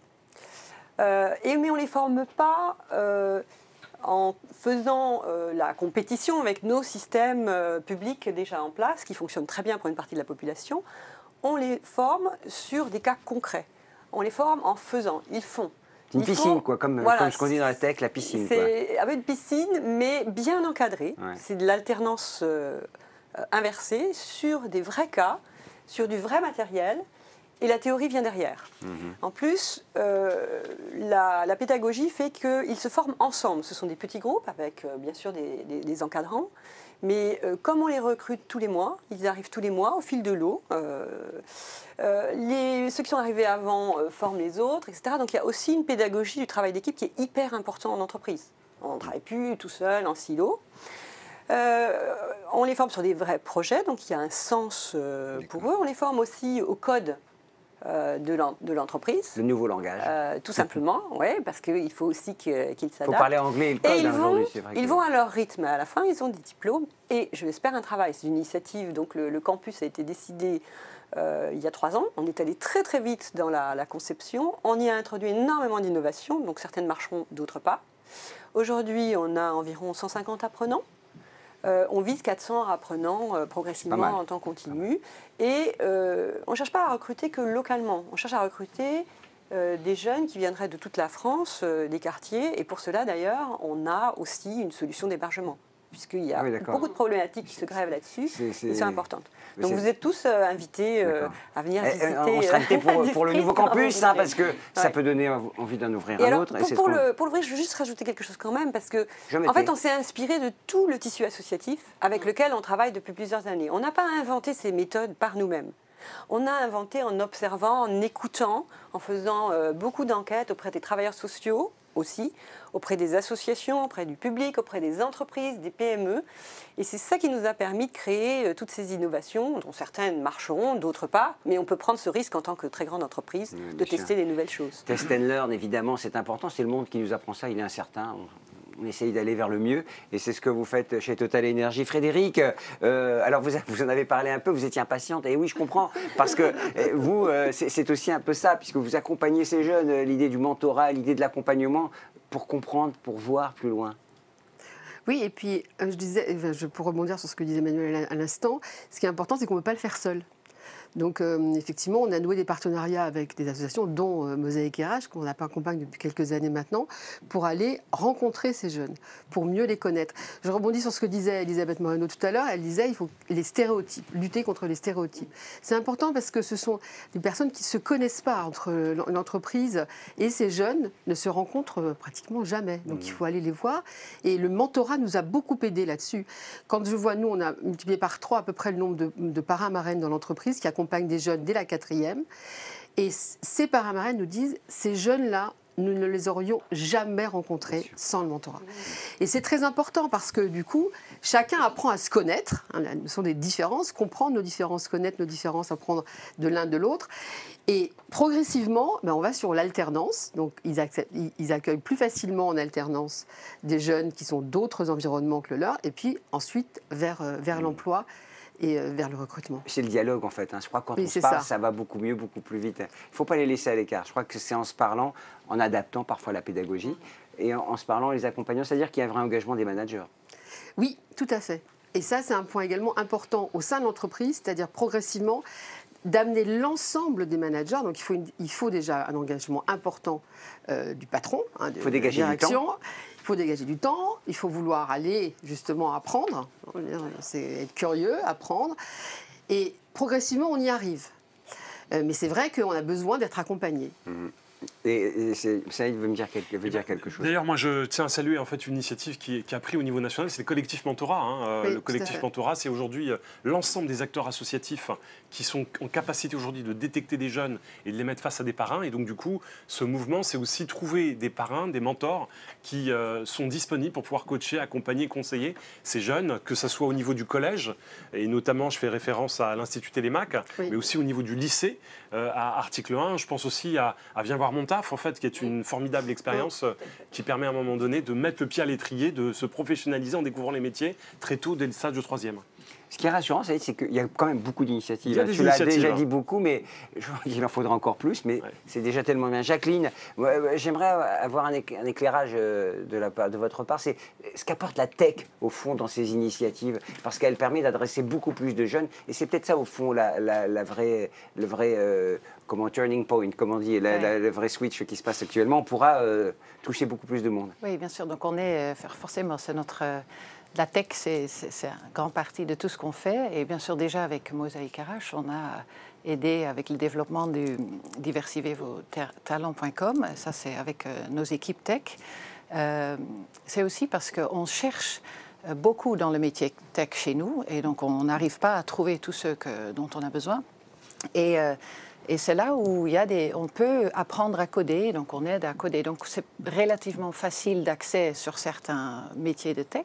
Mais on ne les forme pas en faisant la compétition avec nos systèmes publics déjà en place, qui fonctionnent très bien pour une partie de la population. On les forme sur des cas concrets. On les forme en faisant. Ils font. Une piscine, quoi, comme ce qu'on dit dans la tech, la piscine. C'est avec une piscine, mais bien encadrée. Ouais. C'est de l'alternance inversée sur des vrais cas, sur du vrai matériel. Et la théorie vient derrière. En plus, la pédagogie fait qu'ils se forment ensemble. Ce sont des petits groupes avec, bien sûr, des encadrants. Mais comme on les recrute tous les mois, ils arrivent tous les mois au fil de l'eau. Ceux qui sont arrivés avant forment les autres, etc. Donc il y a aussi une pédagogie du travail d'équipe qui est hyper important en entreprise. On ne travaille plus tout seul, en silo. On les forme sur des vrais projets, donc il y a un sens pour eux. On les forme aussi au code de l'entreprise. Le nouveau langage. Tout simplement, oui, parce qu'il faut aussi qu'ils s'adaptent. Il faut parler anglais et le code aujourd'hui, c'est vrai. Ils vont à leur rythme. À la fin, ils ont des diplômes et, je l'espère, un travail. C'est une initiative. Donc, le campus a été décidé il y a 3 ans. On est allé très, très vite dans la conception. On y a introduit énormément d'innovations. Donc, certaines marcheront, d'autres pas. Aujourd'hui, on a environ 150 apprenants. On vise 400 apprenants progressivement en temps continu. Et on ne cherche pas à recruter que localement. On cherche à recruter des jeunes qui viendraient de toute la France, des quartiers. Et pour cela, d'ailleurs, on a aussi une solution d'hébergement, puisqu'il y a beaucoup de problématiques qui se grèvent là-dessus, qui sont importantes. Donc vous êtes tous invités à venir visiter. On sera invités pour le nouveau campus, hein, parce que ça peut donner envie d'en ouvrir un autre. Pour l'ouvrir, je veux juste rajouter quelque chose quand même, parce que en fait, on s'est inspiré de tout le tissu associatif avec lequel on travaille depuis plusieurs années. On n'a pas inventé ces méthodes par nous-mêmes. On a inventé en observant, en écoutant, en faisant beaucoup d'enquêtes auprès des travailleurs sociaux aussi, auprès des associations, auprès du public, auprès des entreprises, des PME. Et c'est ça qui nous a permis de créer toutes ces innovations, dont certaines marcheront, d'autres pas. Mais on peut prendre ce risque en tant que très grande entreprise de tester des nouvelles choses. Test and learn, évidemment, c'est important. C'est le monde qui nous apprend ça, il est incertain. On essaye d'aller vers le mieux et c'est ce que vous faites chez Total Energy. Frédéric, alors vous en avez parlé un peu, vous étiez impatiente. Et oui, je comprends, parce que vous, c'est aussi un peu ça, puisque vous accompagnez ces jeunes, l'idée du mentorat, l'idée de l'accompagnement, pour comprendre, pour voir plus loin. Oui, et puis je disais, pour rebondir sur ce que disait Emmanuel à l'instant, ce qui est important, c'est qu'on ne peut pas le faire seul. Donc, effectivement, on a noué des partenariats avec des associations, dont Mosaïque RH, qu'on accompagne depuis quelques années maintenant, pour aller rencontrer ces jeunes, pour mieux les connaître. Je rebondis sur ce que disait Elisabeth Moreno tout à l'heure. Elle disait qu'il faut les stéréotypes, lutter contre les stéréotypes. C'est important parce que ce sont des personnes qui ne se connaissent pas entre l'entreprise et ces jeunes ne se rencontrent pratiquement jamais. Donc, il faut aller les voir. Et le mentorat nous a beaucoup aidé là-dessus. Quand je vois, nous, on a multiplié par 3 à peu près le nombre de parrains-marraines dans l'entreprise qui accompagnent des jeunes dès la 4e. Et ces parrains-marraines nous disent, ces jeunes-là, nous ne les aurions jamais rencontrés sans le mentorat. Et c'est très important parce que du coup, chacun apprend à se connaître. Ce sont des différences, comprendre nos différences, connaître nos différences, apprendre de l'un de l'autre. Et progressivement, on va sur l'alternance. Donc, ils accueillent plus facilement en alternance des jeunes qui sont d'autres environnements que le leur. Et puis ensuite, vers l'emploi et vers le recrutement. C'est le dialogue en fait. Je crois que quand on se parle, ça va beaucoup mieux, beaucoup plus vite. Il ne faut pas les laisser à l'écart. Je crois que c'est en se parlant, en adaptant parfois la pédagogie, et en se parlant, les accompagnant, c'est-à-dire qu'il y a un vrai engagement des managers. Oui, tout à fait. Et ça, c'est un point également important au sein de l'entreprise, c'est-à-dire progressivement d'amener l'ensemble des managers. Donc il faut déjà un engagement important du patron, de la direction. Il faut dégager du temps, il faut vouloir aller justement apprendre, c'est être curieux, apprendre, et progressivement on y arrive. Mais c'est vrai qu'on a besoin d'être accompagné. Et Saïd veut dire quelque chose. D'ailleurs, moi, je tiens à saluer en fait une initiative qui a pris au niveau national, c'est le collectif Mentorat. Oui, le collectif Mentorat, c'est aujourd'hui l'ensemble des acteurs associatifs qui sont en capacité aujourd'hui de détecter des jeunes et de les mettre face à des parrains. Et donc, du coup, ce mouvement, c'est aussi trouver des parrains, des mentors qui sont disponibles pour pouvoir coacher, accompagner, conseiller ces jeunes, que ce soit au niveau du collège, et notamment, je fais référence à l'Institut Télémac, mais aussi au niveau du lycée, à Article 1. Je pense aussi à Viens voir mon taf, en fait, qui est une formidable expérience qui permet à un moment donné de mettre le pied à l'étrier, de se professionnaliser en découvrant les métiers très tôt dès le stage de 3e. Ce qui est rassurant, c'est qu'il y a quand même beaucoup d'initiatives. Tu l'as déjà dit beaucoup, mais il en faudra encore plus, mais c'est déjà tellement bien. Jacqueline, j'aimerais avoir un éclairage de votre part. C'est ce qu'apporte la tech, au fond, dans ces initiatives, parce qu'elle permet d'adresser beaucoup plus de jeunes, et c'est peut-être ça, au fond, le vrai turning point, comme on dit, le vrai switch qui se passe actuellement. On pourra toucher beaucoup plus de monde. Oui, bien sûr. Donc on est, forcément, c'est notre... La tech, c'est une grande partie de tout ce qu'on fait. Et bien sûr, déjà avec Mosaïque RH, on a aidé avec le développement du diversifiez-vos-talents.com. Ça, c'est avec nos équipes tech. C'est aussi parce qu'on cherche beaucoup dans le métier tech chez nous. Et donc, on n'arrive pas à trouver tous ceux dont on a besoin. Et c'est là où on peut apprendre à coder, donc on aide à coder. Donc c'est relativement facile d'accès sur certains métiers de tech.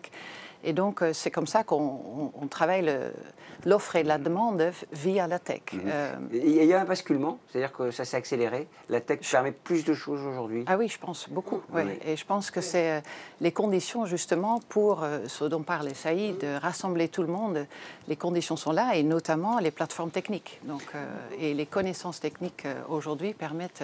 Et donc, c'est comme ça qu'on travaille l'offre et la demande via la tech. Il y a un basculement, c'est-à-dire que ça s'est accéléré. La tech permet plus de choses aujourd'hui. Ah oui, je pense beaucoup. Oui. Et je pense que c'est les conditions justement pour ce dont parlait Saïd, de rassembler tout le monde. Les conditions sont là et notamment les plateformes techniques. Donc, et les connaissances techniques aujourd'hui permettent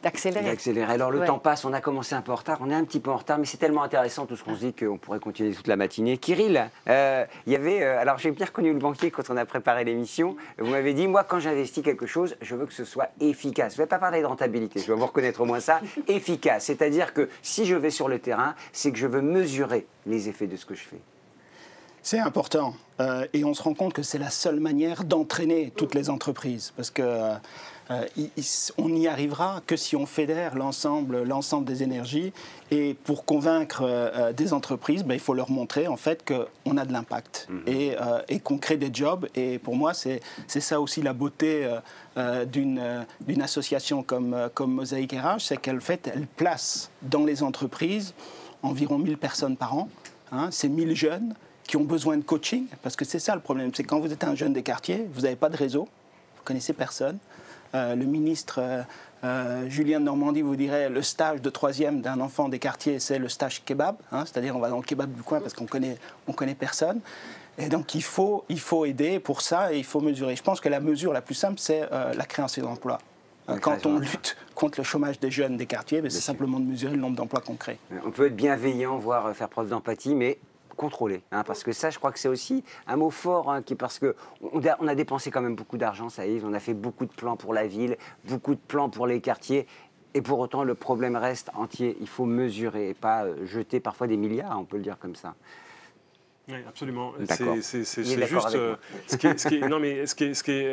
d'accélérer. Alors le temps passe, on a commencé un peu en retard, on est un petit peu en retard, mais c'est tellement intéressant tout ce qu'on se dit qu'on pourrait continuer toute la matinée. Kirill, il y avait, alors j'ai bien reconnu le banquier quand on a préparé l'émission, vous m'avez dit, moi quand j'investis quelque chose, je veux que ce soit efficace. Je ne vais pas parler de rentabilité, je vais vous reconnaître au moins ça, efficace. C'est-à-dire que si je vais sur le terrain, c'est que je veux mesurer les effets de ce que je fais. C'est important et on se rend compte que c'est la seule manière d'entraîner toutes les entreprises parce que on n'y arrivera que si on fédère l'ensemble des énergies et pour convaincre des entreprises, il faut leur montrer en fait qu'on a de l'impact et qu'on crée des jobs et pour moi c'est ça aussi la beauté d'une association comme Mosaïque RH, c'est qu'elle elle place dans les entreprises environ 1000 personnes par an, c'est 1000 jeunes qui ont besoin de coaching, parce que c'est ça le problème, c'est quand vous êtes un jeune des quartiers, vous n'avez pas de réseau, vous ne connaissez personne. Le ministre Julien de Normandie vous dirait le stage de 3e d'un enfant des quartiers, c'est le stage kebab, c'est-à-dire on va dans le kebab du coin parce qu'on connaît personne. Et donc il faut aider pour ça et il faut mesurer. Je pense que la mesure la plus simple, c'est la création d'emplois. Quand on lutte contre le chômage des jeunes des quartiers, c'est simplement de mesurer le nombre d'emplois qu'on crée. On peut être bienveillant, voire faire preuve d'empathie, mais contrôler, parce que ça, je crois que c'est aussi un mot fort, parce qu'on a dépensé quand même beaucoup d'argent, ça y est, on a fait beaucoup de plans pour la ville, beaucoup de plans pour les quartiers, et pour autant, le problème reste entier. Il faut mesurer et pas jeter parfois des milliards, on peut le dire comme ça. Oui, absolument. C'est juste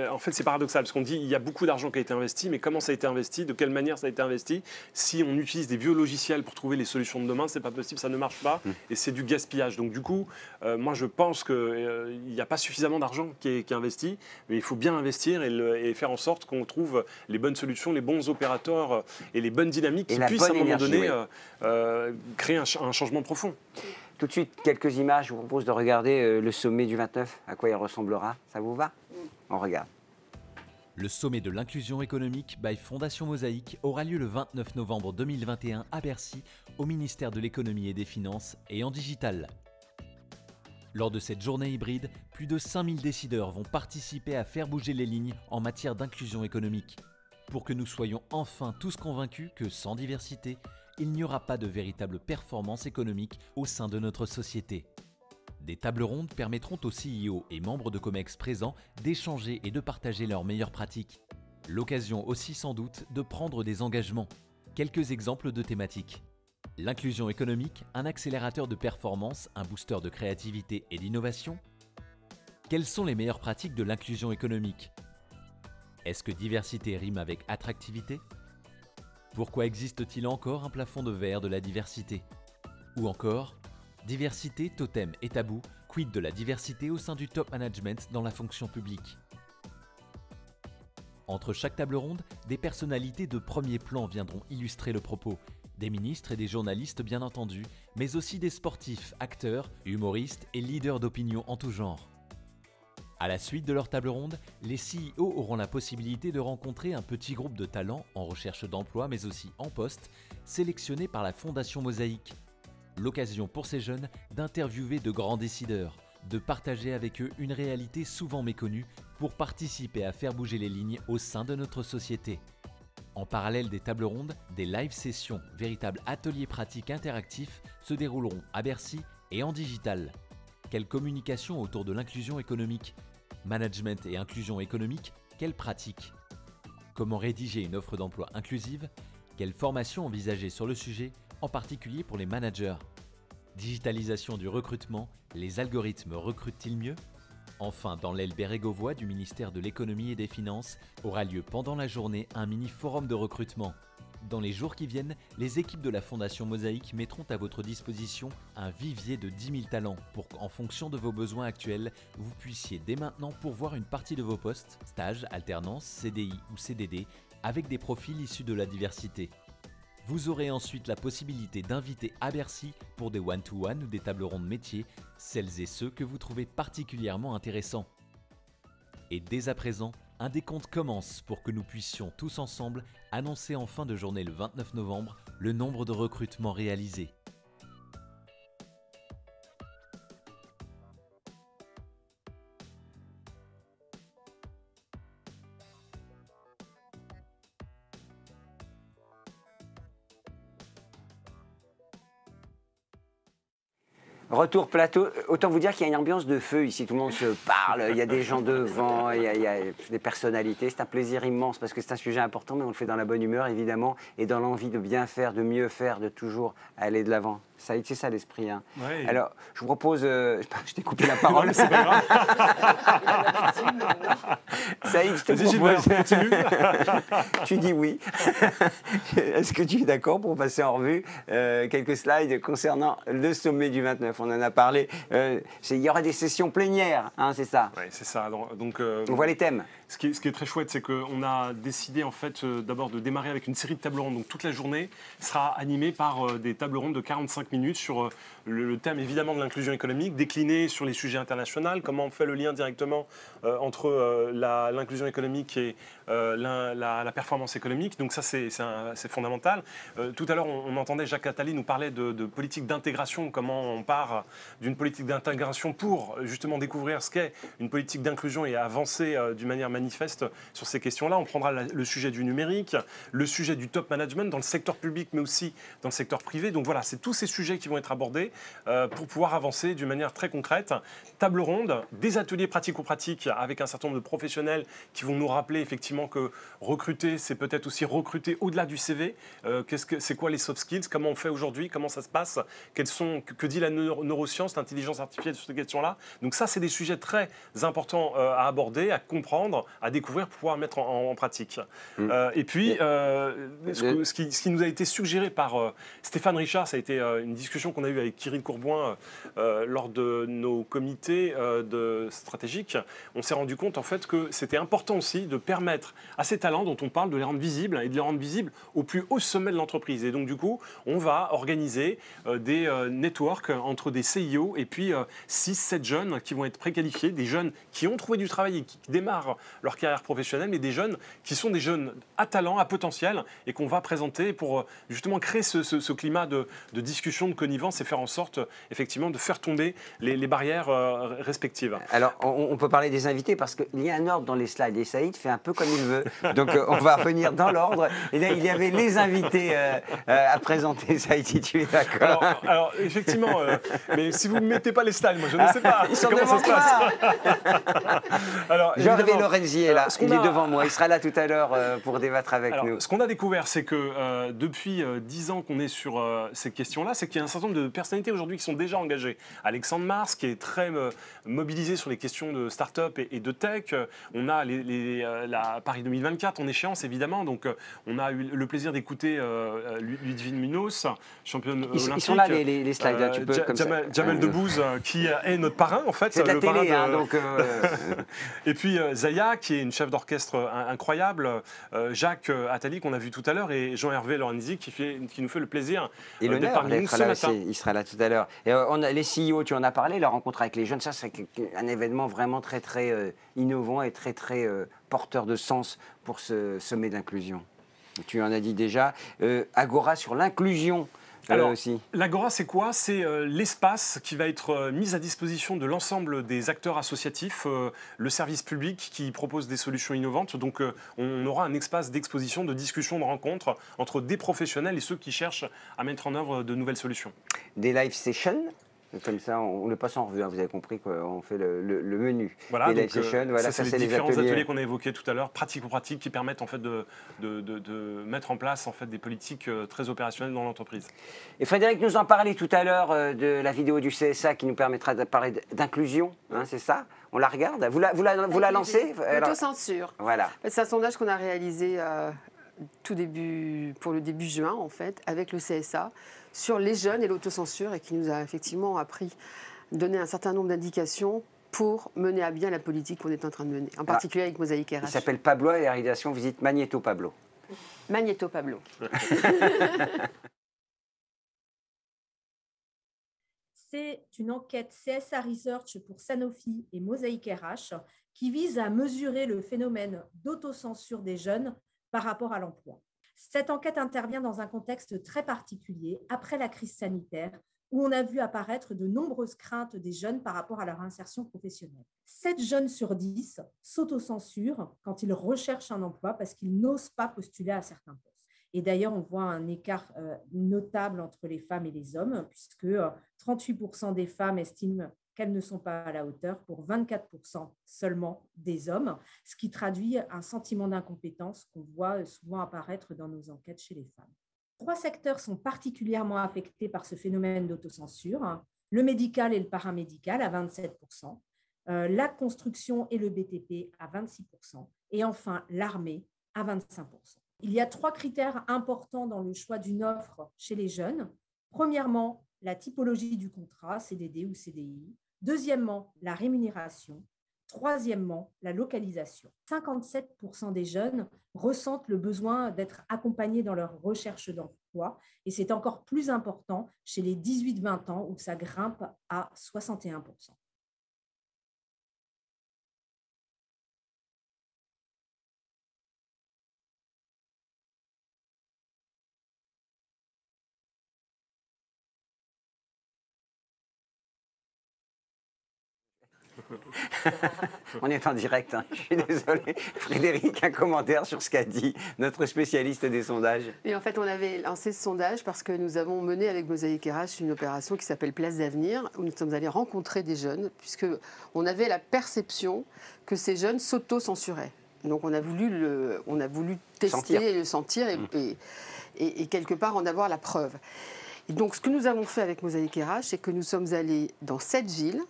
en fait, c'est paradoxal parce qu'on dit il y a beaucoup d'argent qui a été investi, mais comment ça a été investi, de quelle manière ça a été investi? Si on utilise des vieux logiciels pour trouver les solutions de demain, c'est pas possible, ça ne marche pas et c'est du gaspillage. Donc du coup, moi je pense qu'il n'y a pas suffisamment d'argent qui est investi, mais il faut bien investir et faire en sorte qu'on trouve les bonnes solutions, les bons opérateurs et les bonnes dynamiques qui puissent à un moment donné créer un changement profond. Tout de suite, quelques images. Je vous propose de regarder le sommet du 29, à quoi il ressemblera. Ça vous va? On regarde. Le sommet de l'inclusion économique by Fondation Mosaïque aura lieu le 29 novembre 2021 à Bercy, au ministère de l'économie et des finances et en digital. Lors de cette journée hybride, plus de 5000 décideurs vont participer à faire bouger les lignes en matière d'inclusion économique. Pour que nous soyons enfin tous convaincus que sans diversité, il n'y aura pas de véritable performance économique au sein de notre société. Des tables rondes permettront aux CEO et membres de COMEX présents d'échanger et de partager leurs meilleures pratiques. L'occasion aussi sans doute de prendre des engagements. Quelques exemples de thématiques. L'inclusion économique, un accélérateur de performance, un booster de créativité et d'innovation. Quelles sont les meilleures pratiques de l'inclusion économique? Est-ce que diversité rime avec attractivité? Pourquoi existe-t-il encore un plafond de verre de la diversité? Ou encore, diversité, totem et tabou, quid de la diversité au sein du top management dans la fonction publique? Entre chaque table ronde, des personnalités de premier plan viendront illustrer le propos. Des ministres et des journalistes bien entendu, mais aussi des sportifs, acteurs, humoristes et leaders d'opinion en tout genre. À la suite de leur table ronde, les CEO auront la possibilité de rencontrer un petit groupe de talents en recherche d'emploi mais aussi en poste, sélectionnés par la Fondation Mosaïque. L'occasion pour ces jeunes d'interviewer de grands décideurs, de partager avec eux une réalité souvent méconnue pour participer à faire bouger les lignes au sein de notre société. En parallèle des tables rondes, des live sessions, véritables ateliers pratiques interactifs, se dérouleront à Bercy et en digital. Quelle communication autour de l'inclusion économique? Management et inclusion économique, quelle pratique? Comment rédiger une offre d'emploi inclusive? Quelle formation envisager sur le sujet, en particulier pour les managers? Digitalisation du recrutement, les algorithmes recrutent-ils mieux? Enfin, dans l'aile bérégovois du ministère de l'économie et des finances, aura lieu pendant la journée un mini-forum de recrutement. Dans les jours qui viennent, les équipes de la Fondation Mosaïque mettront à votre disposition un vivier de 10 000 talents pour qu'en fonction de vos besoins actuels, vous puissiez dès maintenant pourvoir une partie de vos postes, stages, alternance, CDI ou CDD, avec des profils issus de la diversité. Vous aurez ensuite la possibilité d'inviter à Bercy pour des one-to-one ou des tables rondes métiers celles et ceux que vous trouvez particulièrement intéressants. Et dès à présent, un décompte commence pour que nous puissions tous ensemble annoncer en fin de journée le 29 novembre le nombre de recrutements réalisés. Retour plateau, autant vous dire qu'il y a une ambiance de feu ici, tout le monde se parle, il y a des gens devant, il y a des personnalités, c'est un plaisir immense parce que c'est un sujet important mais on le fait dans la bonne humeur évidemment et dans l'envie de bien faire, de mieux faire, de toujours aller de l'avant. Saïd, c'est ça l'esprit. Hein. Ouais. Alors, je vous propose, je t'ai coupé la parole. C'est pas grave. Saïd, je te propose. Tu dis oui. Est-ce que tu es d'accord pour passer en revue quelques slides concernant le sommet du 29 ? On en a parlé. Il y aura des sessions plénières, hein, c'est ça ? Oui, c'est ça. Donc, on voit les thèmes. Ce qui est très chouette, c'est qu'on a décidé en fait d'abord de démarrer avec une série de tables rondes. Donc toute la journée sera animée par des tables rondes de 45 minutes sur le thème évidemment de l'inclusion économique, décliné sur les sujets internationaux, comment on fait le lien directement entre l'inclusion économique et la performance économique. Donc ça c'est fondamental. Tout à l'heure on entendait Jacques Attali nous parler de politique d'intégration, comment on part d'une politique d'intégration pour justement découvrir ce qu'est une politique d'inclusion et avancer d'une manière manifeste sur ces questions-là. On prendra le sujet du numérique, le sujet du top management dans le secteur public, mais aussi dans le secteur privé. Donc voilà, c'est tous ces sujets qui vont être abordés pour pouvoir avancer d'une manière très concrète. Table ronde, des ateliers pratico-pratiques avec un certain nombre de professionnels qui vont nous rappeler effectivement que recruter, c'est peut-être aussi recruter au-delà du CV. C'est quoi les soft skills ? Comment on fait aujourd'hui ? Comment ça se passe ? Que dit la neuroscience, l'intelligence artificielle sur ces questions-là ? Donc ça, c'est des sujets très importants à aborder, à comprendre, à découvrir pour pouvoir mettre en pratique. Et puis, ce qui nous a été suggéré par Stéphane Richard, ça a été une discussion qu'on a eue avec Kyril Courboin lors de nos comités stratégiques. On s'est rendu compte en fait que c'était important aussi de permettre à ces talents dont on parle de les rendre visibles et de les rendre visibles au plus haut sommet de l'entreprise. Et donc du coup, on va organiser des networks entre des CIO et puis 6-7 jeunes qui vont être préqualifiés, des jeunes qui ont trouvé du travail et qui démarrent leur carrière professionnelle, mais des jeunes qui sont des jeunes à talent, à potentiel, et qu'on va présenter pour justement créer ce climat de discussion, de connivence et faire en sorte effectivement de faire tomber les barrières respectives. Alors, on peut parler des invités parce qu'il y a un ordre dans les slides et Saïd fait un peu comme il veut. Donc, on va revenir dans l'ordre. Et là, il y avait les invités à présenter. Saïd, si tu es d'accord. Alors effectivement, mais si vous ne mettez pas les slides, moi je ne sais pas ils sont comment ça se passe. Alors, Jean-Hervé Lorenzi est là, il est devant moi, il sera là tout à l'heure pour débattre avec nous. Ce qu'on a découvert, c'est que depuis 10 ans qu'on est sur ces questions-là, c'est qu'il y a un certain nombre de personnalités aujourd'hui qui sont déjà engagées. Alexandre Mars, qui est très mobilisé sur les questions de start-up et de tech. On a la Paris 2024 en échéance, évidemment. Donc, on a eu le plaisir d'écouter Ludwig Munoz, championne olympique. Ils sont là, les slides, là, tu peux comme Jamel Debbouze, qui est notre parrain, en fait. C'est de la télé, hein, donc... Et puis Zaya, qui est une chef d'orchestre incroyable, Jacques Attali, qu'on a vu tout à l'heure, et Jean-Hervé Lorenzi, qui nous fait le plaisir et l'honneur d'être là aussi. Il sera là tout à l'heure. Et les CEO, tu en as parlé, la rencontre avec les jeunes, ça c'est un événement vraiment très très innovant et très très porteur de sens pour ce sommet d'inclusion. Tu en as dit déjà. Agora sur l'inclusion. Alors, l'Agora, c'est quoi ? C'est l'espace qui va être mis à disposition de l'ensemble des acteurs associatifs, le service public qui propose des solutions innovantes. Donc, on aura un espace d'exposition, de discussion, de rencontre entre des professionnels et ceux qui cherchent à mettre en œuvre de nouvelles solutions. Des live sessions ? Comme ça, on le passe en revue, hein, vous avez compris qu'on fait le menu. Voilà, les live sessions, voilà, ça c'est les différents ateliers qu'on a évoqués tout à l'heure, pratico-pratiques, qui permettent en fait de mettre en place en fait, des politiques très opérationnelles dans l'entreprise. Et Frédéric nous en parlait tout à l'heure de la vidéo du CSA qui nous permettra de parler d'inclusion, hein, c'est ça ? On la regarde ? Vous la lancez ? L'autocensure. Voilà. C'est un sondage qu'on a réalisé pour le début juin, en fait, avec le CSA, sur les jeunes et l'autocensure, et qui nous a effectivement donné un certain nombre d'indications pour mener à bien la politique qu'on est en train de mener, en particulier avec Mosaïque RH. Il s'appelle Pablo et la réalisation visite Magneto Pablo. Magnéto Pablo. C'est une enquête CSA Research pour Sanofi et Mosaic RH qui vise à mesurer le phénomène d'autocensure des jeunes par rapport à l'emploi. Cette enquête intervient dans un contexte très particulier, après la crise sanitaire, où on a vu apparaître de nombreuses craintes des jeunes par rapport à leur insertion professionnelle. 7 jeunes sur 10 s'autocensurent quand ils recherchent un emploi parce qu'ils n'osent pas postuler à certains postes. Et d'ailleurs, on voit un écart notable entre les femmes et les hommes, puisque 38% des femmes estiment qu'elles ne sont pas à la hauteur pour 24% seulement des hommes, ce qui traduit un sentiment d'incompétence qu'on voit souvent apparaître dans nos enquêtes chez les femmes. 3 secteurs sont particulièrement affectés par ce phénomène d'autocensure, le médical et le paramédical à 27%, la construction et le BTP à 26%, et enfin l'armée à 25%. Il y a 3 critères importants dans le choix d'une offre chez les jeunes. Premièrement, la typologie du contrat, CDD ou CDI. Deuxièmement, la rémunération. Troisièmement, la localisation. 57% des jeunes ressentent le besoin d'être accompagnés dans leur recherche d'emploi et c'est encore plus important chez les 18-20 ans où ça grimpe à 61%. On est en direct, hein. Je suis désolé. Frédéric, un commentaire sur ce qu'a dit notre spécialiste des sondages. Et en fait, on avait lancé ce sondage parce que nous avons mené avec Mosaic RH une opération qui s'appelle Place d'avenir, où nous sommes allés rencontrer des jeunes, puisqu'on avait la perception que ces jeunes s'auto-censuraient. Donc on a voulu tester et le sentir et quelque part en avoir la preuve. Et donc ce que nous avons fait avec Mosaic RH, c'est que nous sommes allés dans 7 villes.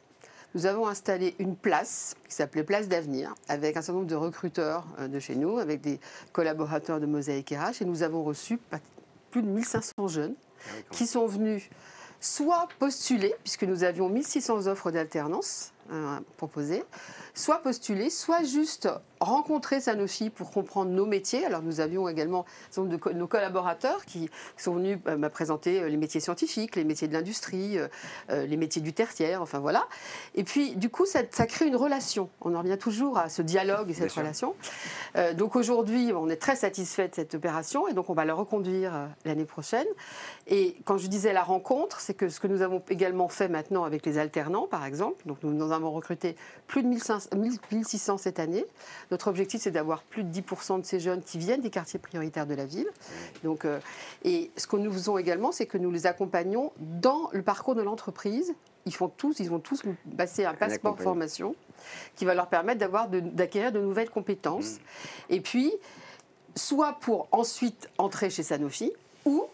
Nous avons installé une place qui s'appelait Place d'avenir avec un certain nombre de recruteurs de chez nous, avec des collaborateurs de Mosaic RH et nous avons reçu plus de 1500 jeunes qui sont venus soit postuler, puisque nous avions 1600 offres d'alternance proposées, soit postuler, soit juste rencontrer Sanofi pour comprendre nos métiers. Alors nous avions également un certain nombre de nos collaborateurs qui sont venus présenter les métiers scientifiques, les métiers de l'industrie, les métiers du tertiaire, enfin voilà. Et puis du coup ça crée une relation. On en revient toujours à ce dialogue et cette relation. Donc aujourd'hui on est très satisfait de cette opération et donc on va la reconduire l'année prochaine. Et quand je disais la rencontre, c'est que ce que nous avons également fait maintenant avec les alternants par exemple, donc nous avons recruté plus de 1600 cette année. Notre objectif, c'est d'avoir plus de 10% de ces jeunes qui viennent des quartiers prioritaires de la ville. Donc, et ce que nous faisons également, c'est que nous les accompagnons dans le parcours de l'entreprise. Ils vont tous passer un passeport formation qui va leur permettre d'acquérir de nouvelles compétences. Et puis, soit pour ensuite entrer chez Sanofi, ou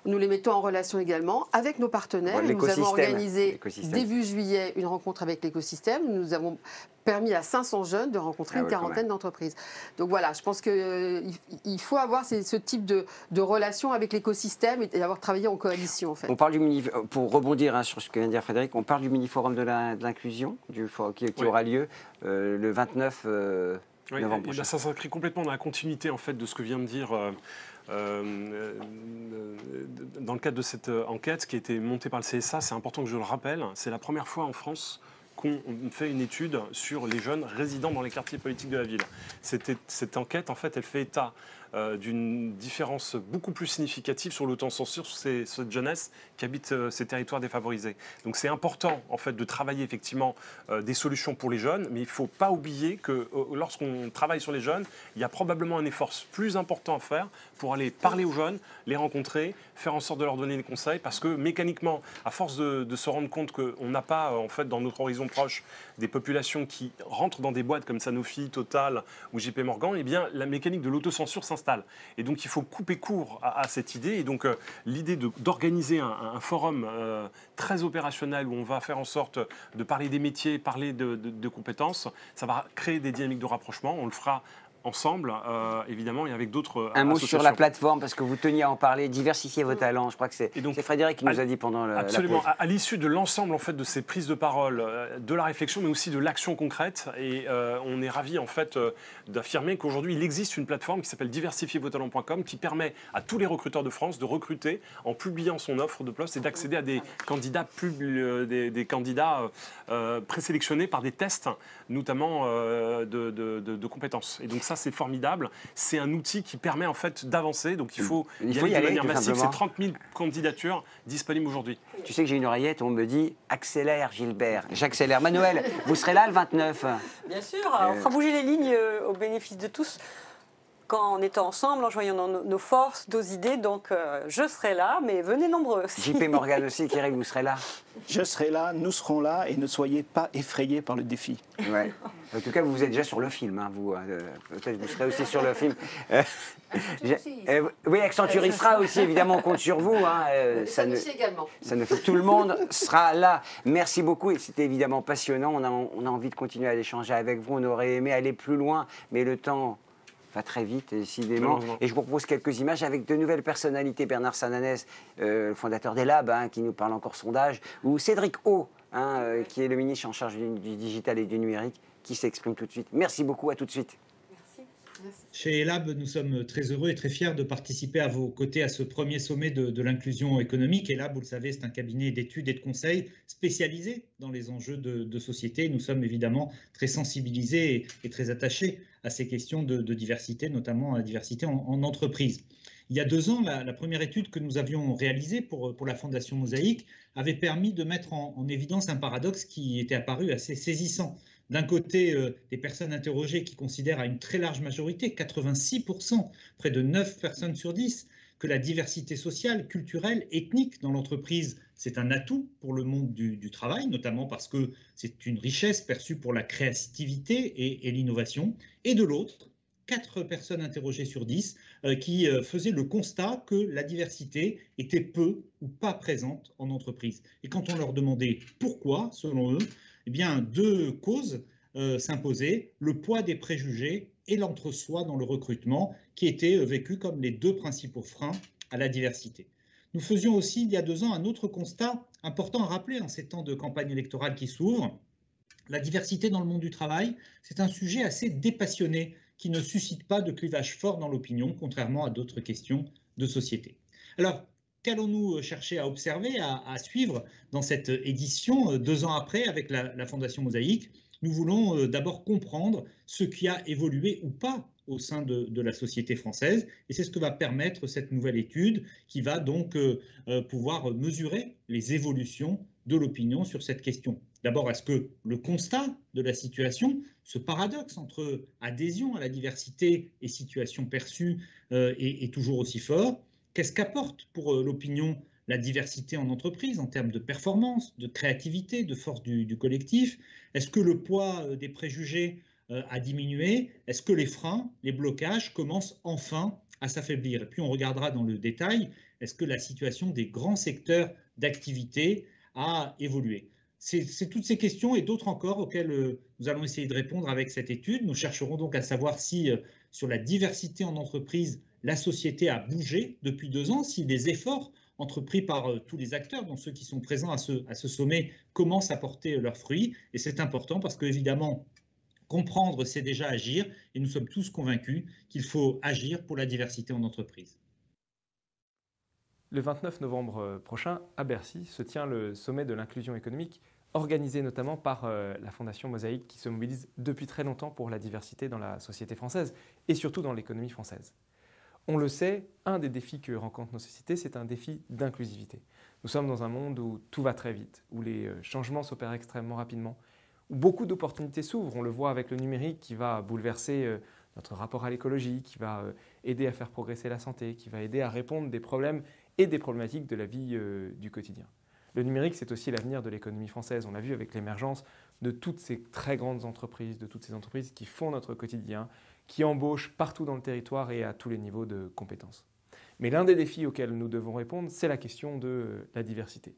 nous les mettons en relation également avec nos partenaires. Nous avons organisé début juillet une rencontre avec l'écosystème. Nous avons permis à 500 jeunes de rencontrer une quarantaine d'entreprises. Donc voilà, je pense qu'il faut avoir ce type de relation avec l'écosystème et avoir travaillé en coalition en fait. On parle pour rebondir sur ce que vient de dire Frédéric, on parle du mini-forum de l'inclusion qui aura lieu le 29 novembre prochain. Ça s'inscrit complètement dans la continuité en fait, de ce que vient de dire... dans le cadre de cette enquête qui a été montée par le CSA, c'est important que je le rappelle, c'est la première fois en France qu'on fait une étude sur les jeunes résidant dans les quartiers politiques de la ville. Cette enquête, en fait, elle fait état d'une différence beaucoup plus significative sur l'autocensure sur cette jeunesse qui habite ces territoires défavorisés. Donc c'est important en fait de travailler effectivement des solutions pour les jeunes, mais il ne faut pas oublier que lorsqu'on travaille sur les jeunes, il y a probablement un effort plus important à faire pour aller parler aux jeunes, les rencontrer, faire en sorte de leur donner des conseils, parce que mécaniquement, à force de se rendre compte qu'on n'a pas en fait dans notre horizon proche des populations qui rentrent dans des boîtes comme Sanofi, Total ou JP Morgan, eh bien la mécanique de l'autocensure s'installe. Et donc il faut couper court à cette idée. Et donc l'idée d'organiser un forum très opérationnel où on va faire en sorte de parler des métiers, parler de compétences, ça va créer des dynamiques de rapprochement. On le fera ensemble, évidemment, et avec d'autres Un mot associations. sur la plateforme, parce que vous teniez à en parler, diversifier vos talents. Je crois que c'est Frédéric qui nous a dit pendant la Absolument. pause. À l'issue de l'ensemble en fait, de ces prises de parole, de la réflexion, mais aussi de l'action concrète, et on est ravis en fait, d'affirmer qu'aujourd'hui, il existe une plateforme qui s'appelle diversifiervostalents.com qui permet à tous les recruteurs de France de recruter en publiant son offre de poste et d'accéder à des candidats, présélectionnés par des tests, notamment de compétences. Et donc ça, c'est formidable. C'est un outil qui permet en fait d'avancer. Donc il faut y aller de manière massive. C'est 30 000 candidatures disponibles aujourd'hui. Tu sais que j'ai une oreillette où on me dit « accélère Gilbert ». J'accélère. Manuel, vous serez là le 29 ? Bien sûr, on fera bouger les lignes au bénéfice de tous. En étant ensemble, en joignant nos forces, nos idées. Donc, je serai là, mais venez nombreux. JP Morgan aussi, Kirill, vous serez là ? Je serai là, nous serons là, et ne soyez pas effrayés par le défi. Ouais. En tout cas, vous êtes déjà sur le film, hein, vous. Peut-être vous serez aussi sur le film. Oui, Accenture y sera aussi, évidemment, on compte sur vous. Hein, ça ne fait tout le monde sera là. Merci beaucoup, et c'était évidemment passionnant. On a envie de continuer à échanger avec vous. On aurait aimé aller plus loin, mais le temps va très vite, décidément. Et je vous propose quelques images avec de nouvelles personnalités. Bernard Sananès, fondateur des Labs, hein, qui nous parle encore sondage, ou Cédric O, qui est le ministre en charge du digital et du numérique, qui s'exprime tout de suite. Merci beaucoup, à tout de suite. Chez Elab, nous sommes très heureux et très fiers de participer à vos côtés à ce premier sommet de l'inclusion économique. Elab, vous le savez, c'est un cabinet d'études et de conseils spécialisé dans les enjeux de société. Nous sommes évidemment très sensibilisés et très attachés à ces questions de diversité, notamment à la diversité en entreprise. Il y a 2 ans, la première étude que nous avions réalisée pour la Fondation Mosaïque avait permis de mettre en évidence un paradoxe qui était apparu assez saisissant. D'un côté, des personnes interrogées qui considèrent à une très large majorité, 86%, près de 9 personnes sur 10, que la diversité sociale, culturelle, ethnique dans l'entreprise, c'est un atout pour le monde du travail, notamment parce que c'est une richesse perçue pour la créativité et l'innovation. Et de l'autre, 4 personnes interrogées sur 10 qui faisaient le constat que la diversité était peu ou pas présente en entreprise. Et quand on leur demandait pourquoi, selon eux, eh bien, 2 causes s'imposaient, le poids des préjugés et l'entre-soi dans le recrutement, qui étaient vécus comme les 2 principaux freins à la diversité. Nous faisions aussi, il y a 2 ans, un autre constat important à rappeler en ces temps de campagne électorale qui s'ouvrent. La diversité dans le monde du travail, c'est un sujet assez dépassionné qui ne suscite pas de clivage fort dans l'opinion, contrairement à d'autres questions de société. Alors, qu'allons-nous chercher à observer, à suivre dans cette édition 2 ans après avec la Fondation Mosaïque? Nous voulons d'abord comprendre ce qui a évolué ou pas au sein de la société française, et c'est ce que va permettre cette nouvelle étude qui va donc pouvoir mesurer les évolutions de l'opinion sur cette question. D'abord, est-ce que le constat de la situation, ce paradoxe entre adhésion à la diversité et situation perçue est toujours aussi fort? Qu'est-ce qu'apporte pour l'opinion la diversité en entreprise en termes de performance, de créativité, de force du collectif? Est-ce que le poids des préjugés a diminué? Est-ce que les freins, les blocages commencent enfin à s'affaiblir? Et puis on regardera dans le détail, est-ce que la situation des grands secteurs d'activité a évolué? C'est toutes ces questions et d'autres encore auxquelles nous allons essayer de répondre avec cette étude. Nous chercherons donc à savoir si sur la diversité en entreprise, la société a bougé depuis 2 ans, si les efforts entrepris par tous les acteurs, dont ceux qui sont présents à ce sommet, commencent à porter leurs fruits. Et c'est important parce qu'évidemment, comprendre, c'est déjà agir. Et nous sommes tous convaincus qu'il faut agir pour la diversité en entreprise. Le 29 novembre prochain, à Bercy, se tient le sommet de l'inclusion économique, organisé notamment par la Fondation Mosaïque, qui se mobilise depuis très longtemps pour la diversité dans la société française et surtout dans l'économie française. On le sait, un des défis que rencontrent nos sociétés, c'est un défi d'inclusivité. Nous sommes dans un monde où tout va très vite, où les changements s'opèrent extrêmement rapidement, où beaucoup d'opportunités s'ouvrent. On le voit avec le numérique qui va bouleverser notre rapport à l'écologie, qui va aider à faire progresser la santé, qui va aider à répondre des problèmes et des problématiques de la vie du quotidien. Le numérique, c'est aussi l'avenir de l'économie française. On l'a vu avec l'émergence de toutes ces très grandes entreprises, de toutes ces entreprises qui font notre quotidien, qui embauchent partout dans le territoire et à tous les niveaux de compétences. Mais l'un des défis auxquels nous devons répondre, c'est la question de la diversité.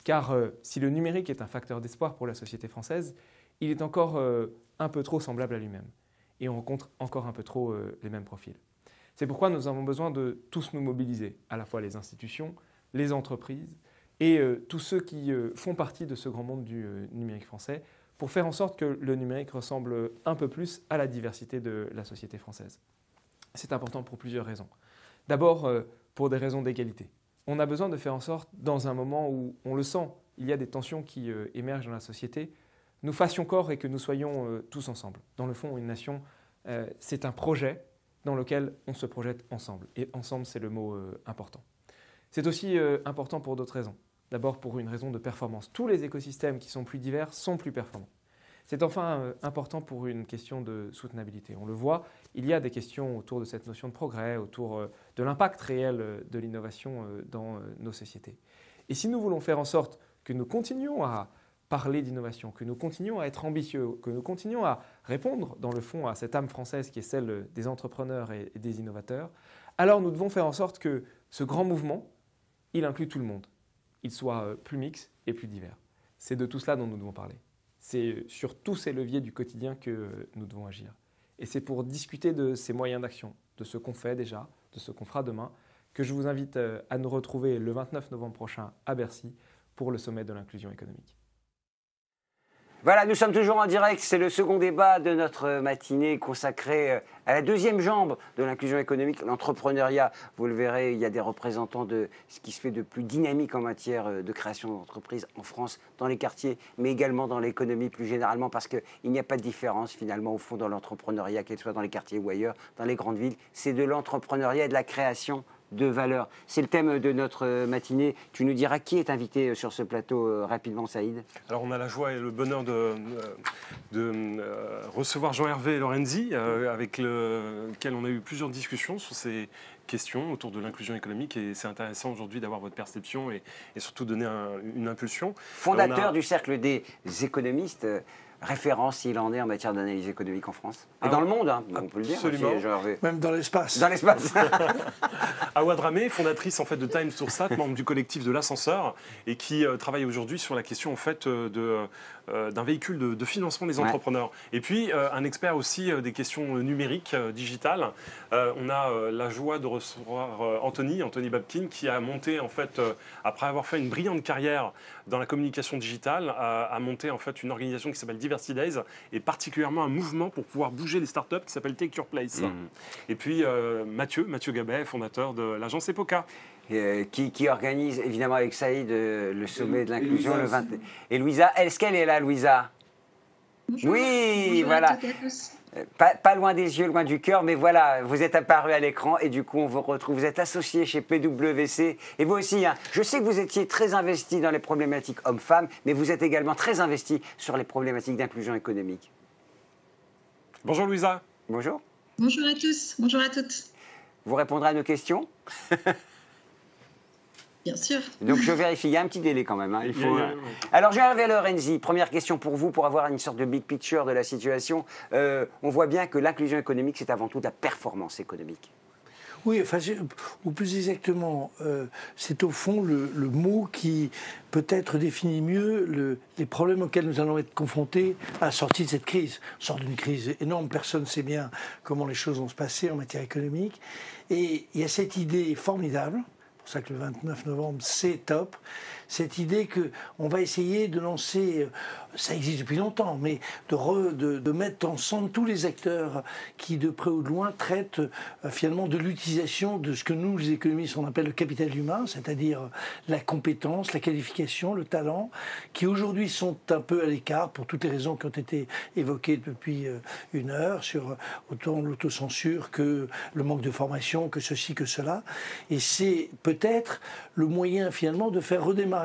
Car si le numérique est un facteur d'espoir pour la société française, il est encore un peu trop semblable à lui-même. et on rencontre encore un peu trop les mêmes profils. C'est pourquoi nous avons besoin de tous nous mobiliser, à la fois les institutions, les entreprises et tous ceux qui font partie de ce grand monde du numérique français, pour faire en sorte que le numérique ressemble un peu plus à la diversité de la société française. C'est important pour plusieurs raisons. D'abord, pour des raisons d'égalité. On a besoin de faire en sorte, dans un moment où on le sent, il y a des tensions qui émergent dans la société, nous fassions corps et que nous soyons tous ensemble. Dans le fond, une nation, c'est un projet dans lequel on se projette ensemble. Et ensemble, c'est le mot important. C'est aussi important pour d'autres raisons. D'abord pour une raison de performance. Tous les écosystèmes qui sont plus divers sont plus performants. C'est enfin important pour une question de soutenabilité. On le voit, il y a des questions autour de cette notion de progrès, autour de l'impact réel de l'innovation dans nos sociétés. Et si nous voulons faire en sorte que nous continuions à parler d'innovation, que nous continuions à être ambitieux, que nous continuions à répondre dans le fond à cette âme française qui est celle des entrepreneurs et des innovateurs, alors nous devons faire en sorte que ce grand mouvement, il inclut tout le monde. Il soit plus mixte et plus divers. C'est de tout cela dont nous devons parler. C'est sur tous ces leviers du quotidien que nous devons agir. Et c'est pour discuter de ces moyens d'action, de ce qu'on fait déjà, de ce qu'on fera demain, que je vous invite à nous retrouver le 29 novembre prochain à Bercy pour le sommet de l'inclusion économique. Voilà, nous sommes toujours en direct. C'est le second débat de notre matinée consacré à la deuxième jambe de l'inclusion économique, l'entrepreneuriat. Vous le verrez, il y a des représentants de ce qui se fait de plus dynamique en matière de création d'entreprises en France, dans les quartiers, mais également dans l'économie plus généralement, parce qu'il n'y a pas de différence finalement au fond dans l'entrepreneuriat, qu'elle soit dans les quartiers ou ailleurs, dans les grandes villes. C'est de l'entrepreneuriat et de la création de valeur. C'est le thème de notre matinée. Tu nous diras qui est invité sur ce plateau rapidement, Saïd. Alors on a la joie et le bonheur de recevoir Jean-Hervé Lorenzi, avec lequel on a eu plusieurs discussions sur ces questions autour de l'inclusion économique, et c'est intéressant aujourd'hui d'avoir votre perception et surtout donner une impulsion. Fondateur du Cercle des économistes, référence s'il en est en matière d'analyse économique en France. Et dans le monde, hein, on peut le dire. Absolument. Aussi, même dans l'espace. Dans l'espace. Awa Dramé, fondatrice en fait de Times Toursat, membre du collectif de l'ascenseur, et qui travaille aujourd'hui sur la question en fait d'un véhicule de financement des entrepreneurs. Et puis un expert aussi des questions numériques, digitales. On a la joie de recevoir Anthony Babkin, qui a monté en fait, après avoir fait une brillante carrière dans la communication digitale, a monté en fait une organisation qui s'appelle Diversity Days, et particulièrement un mouvement pour pouvoir bouger les startups qui s'appelle Take Your Place. Et puis Mathieu Gabet, fondateur de l'agence EPOCA. Qui organise évidemment avec Saïd le sommet de l'inclusion le 20. Et Louisa, est-ce qu'elle est là, Louisa? Bonjour. Oui, Bonjour voilà. à toutes et à tous. Pas loin des yeux, loin du cœur, mais voilà, vous êtes apparu à l'écran et du coup on vous retrouve. Vous êtes associé chez PwC et vous aussi, hein, je sais que vous étiez très investi dans les problématiques hommes-femmes, mais vous êtes également très investi sur les problématiques d'inclusion économique. Bonjour Louisa. Bonjour. Bonjour à tous, bonjour à toutes. Vous répondrez à nos questions? Bien sûr. Donc je vérifie, il y a un petit délai quand même. Hein. Il faut, Alors Jean-Hervé Lorenzi, première question pour vous, pour avoir une sorte de big picture de la situation. On voit bien que l'inclusion économique, c'est avant tout de la performance économique. Oui, enfin, ou plus exactement, c'est au fond le mot qui peut-être définit mieux les problèmes auxquels nous allons être confrontés à la sortie de cette crise. On sort d'une crise énorme, personne ne sait bien comment les choses vont se passer en matière économique. Et il y a cette idée formidable, c'est pour ça que le 29 novembre, c'est top, cette idée qu'on va essayer de lancer, ça existe depuis longtemps, mais de mettre ensemble tous les acteurs qui, de près ou de loin, traitent finalement de l'utilisation de ce que nous, les économistes, on appelle le capital humain, c'est-à-dire la compétence, la qualification, le talent, qui aujourd'hui sont un peu à l'écart pour toutes les raisons qui ont été évoquées depuis une heure, sur autant l'autocensure que le manque de formation, que ceci, que cela. Et c'est peut-être le moyen finalement de faire redémarrer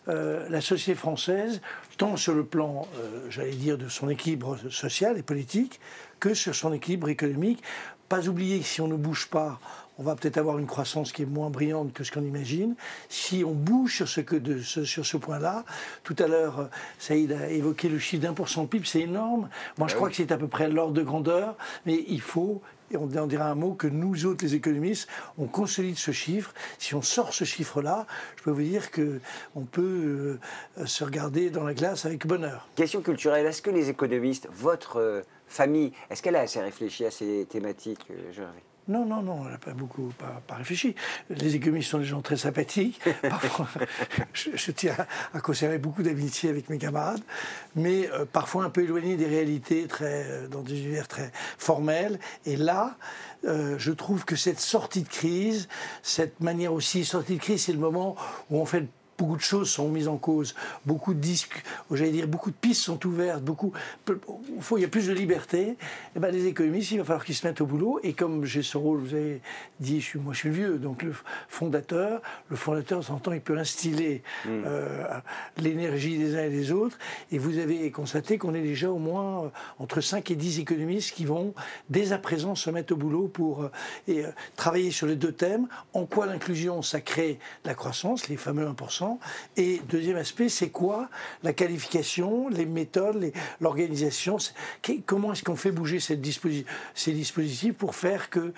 la société française, tant sur le plan, j'allais dire, de son équilibre social et politique, que sur son équilibre économique. Pas oublier que si on ne bouge pas, on va peut-être avoir une croissance qui est moins brillante que ce qu'on imagine. Si on bouge sur ce point-là, tout à l'heure, Saïd a évoqué le chiffre d'1% de PIB, c'est énorme. Moi, je crois que c'est à peu près l'ordre de grandeur, mais il faut, et on dira un mot, que nous autres, les économistes, on consolide ce chiffre. Si on sort ce chiffre-là, je peux vous dire qu'on peut se regarder dans la glace avec bonheur. Question culturelle, est-ce que les économistes, votre famille, est-ce qu'elle a assez réfléchi à ces thématiques, Gervais ? Non, elle n'a pas réfléchi. Les économistes sont des gens très sympathiques. Parfois, je tiens à conserver beaucoup d'amitié avec mes camarades, mais parfois un peu éloignés des réalités, dans des univers très formels. Et là, je trouve que cette sortie de crise, cette manière aussi, sortie de crise, c'est le moment où on fait beaucoup de choses sont mises en cause, beaucoup de beaucoup de pistes sont ouvertes, il y a plus de liberté. Et ben, les économistes, il va falloir qu'ils se mettent au boulot. Et comme j'ai ce rôle, vous avez dit, moi je suis vieux, donc le fondateur, de temps en temps, il peut instiller l'énergie des uns et des autres. Et vous avez constaté qu'on est déjà au moins entre 5 et 10 économistes qui vont dès à présent se mettre au boulot pour travailler sur les deux thèmes. En quoi l'inclusion, ça crée la croissance, les fameux 1%. Et deuxième aspect, c'est quoi la qualification, les méthodes, l'organisation, comment est-ce qu'on fait bouger ces dispositifs pour faire que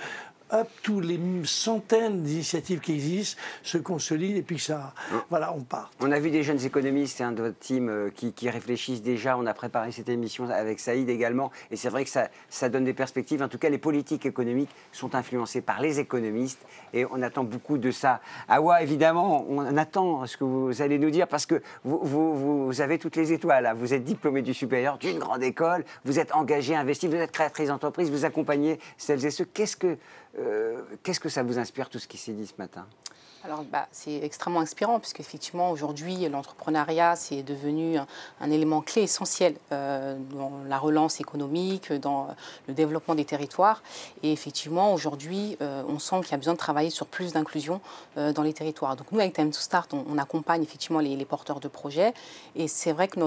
tous les centaines d'initiatives qui existent se consolident et puis ça, voilà, on part. On a vu des jeunes économistes de votre team qui réfléchissent déjà. On a préparé cette émission avec Saïd également. Et c'est vrai que ça donne des perspectives. En tout cas, les politiques économiques sont influencées par les économistes et on attend beaucoup de ça. Awa, évidemment, on attend ce que vous allez nous dire parce que vous avez toutes les étoiles. Là. Vous êtes diplômé du supérieur d'une grande école, vous êtes engagé, investi, vous êtes créatrice d'entreprise, vous accompagnez celles et ceux. Qu'est-ce que ça vous inspire, tout ce qui s'est dit ce matin ? Alors, c'est extrêmement inspirant, puisque effectivement, aujourd'hui, l'entrepreneuriat, c'est devenu un élément clé essentiel dans la relance économique, dans le développement des territoires. Et effectivement, aujourd'hui, on sent qu'il y a besoin de travailler sur plus d'inclusion dans les territoires. Donc, nous, avec Time to Start, on accompagne effectivement les porteurs de projets. Et c'est vrai que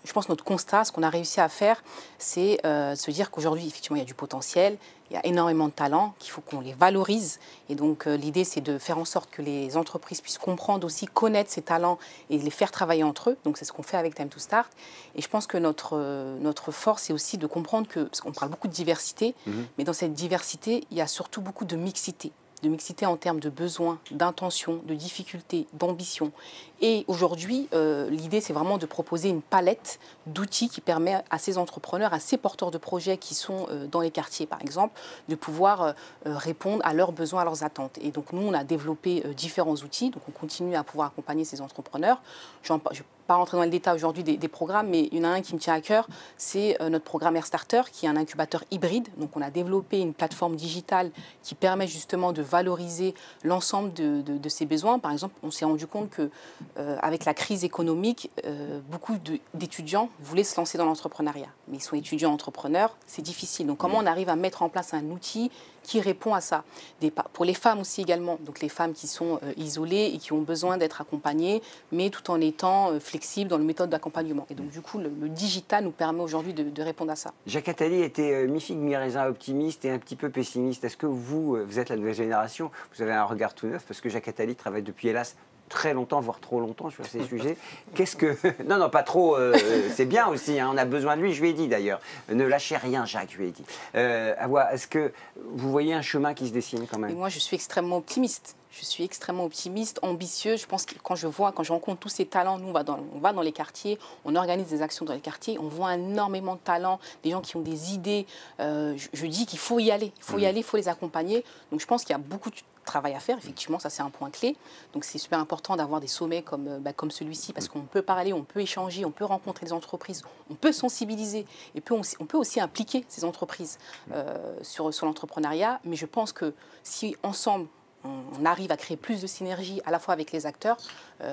je pense que notre constat, ce qu'on a réussi à faire, c'est se dire qu'aujourd'hui, effectivement, il y a du potentiel, il y a énormément de talents, qu'il faut qu'on les valorise. Et donc, l'idée, c'est de faire en sorte que les entreprises puissent comprendre aussi, connaître ces talents et les faire travailler entre eux. Donc, c'est ce qu'on fait avec Time to Start. Et je pense que notre force, c'est aussi de comprendre parce qu'on parle beaucoup de diversité, mais dans cette diversité, il y a surtout beaucoup de mixité. De mixité en termes de besoins, d'intentions, de difficultés, d'ambition. Et aujourd'hui, l'idée, c'est vraiment de proposer une palette d'outils qui permet à ces entrepreneurs, à ces porteurs de projets qui sont dans les quartiers, par exemple, de pouvoir répondre à leurs besoins, à leurs attentes. Et donc, nous, on a développé différents outils. Donc, on continue à pouvoir accompagner ces entrepreneurs. Je ne vais pas rentrer dans le détail aujourd'hui des programmes, mais il y en a un qui me tient à cœur, c'est notre programme Air Starter, qui est un incubateur hybride. Donc, on a développé une plateforme digitale qui permet justement de valoriser l'ensemble de ces besoins. Par exemple, on s'est rendu compte qu'avec la crise économique, beaucoup d'étudiants voulaient se lancer dans l'entrepreneuriat. Mais ils sont étudiants entrepreneurs, c'est difficile. Donc, comment on arrive à mettre en place un outil qui répond à ça. Pour les femmes aussi également, donc les femmes qui sont isolées et qui ont besoin d'être accompagnées, mais tout en étant flexibles dans la méthode d'accompagnement. Et donc du coup, le digital nous permet aujourd'hui de répondre à ça. Jacques Attali était mi-figue, mi-raisin, optimiste et un petit peu pessimiste. Est-ce que vous êtes la nouvelle génération, vous avez un regard tout neuf, parce que Jacques Attali travaille depuis, hélas, très longtemps, voire trop longtemps sur ces sujets. Qu'est-ce que... Non, pas trop, c'est bien aussi, on a besoin de lui, je lui ai dit d'ailleurs. Ne lâchez rien, Jacques, je lui ai dit. Awa, est-ce que vous voyez un chemin qui se dessine quand même ? Et moi, je suis extrêmement optimiste. Je suis extrêmement optimiste, ambitieux. Je pense que quand je rencontre tous ces talents, nous, on va dans les quartiers, on organise des actions dans les quartiers, on voit énormément de talents, des gens qui ont des idées. Je dis qu'il faut y aller, il faut les accompagner. Donc je pense qu'il y a beaucoup de travail à faire, effectivement, ça c'est un point clé. Donc c'est super important d'avoir des sommets comme celui-ci, parce qu'on peut parler, on peut échanger, on peut rencontrer des entreprises, on peut sensibiliser, et puis on peut aussi impliquer ces entreprises sur l'entrepreneuriat. Mais je pense que si ensemble, on arrive à créer plus de synergie à la fois avec les acteurs, il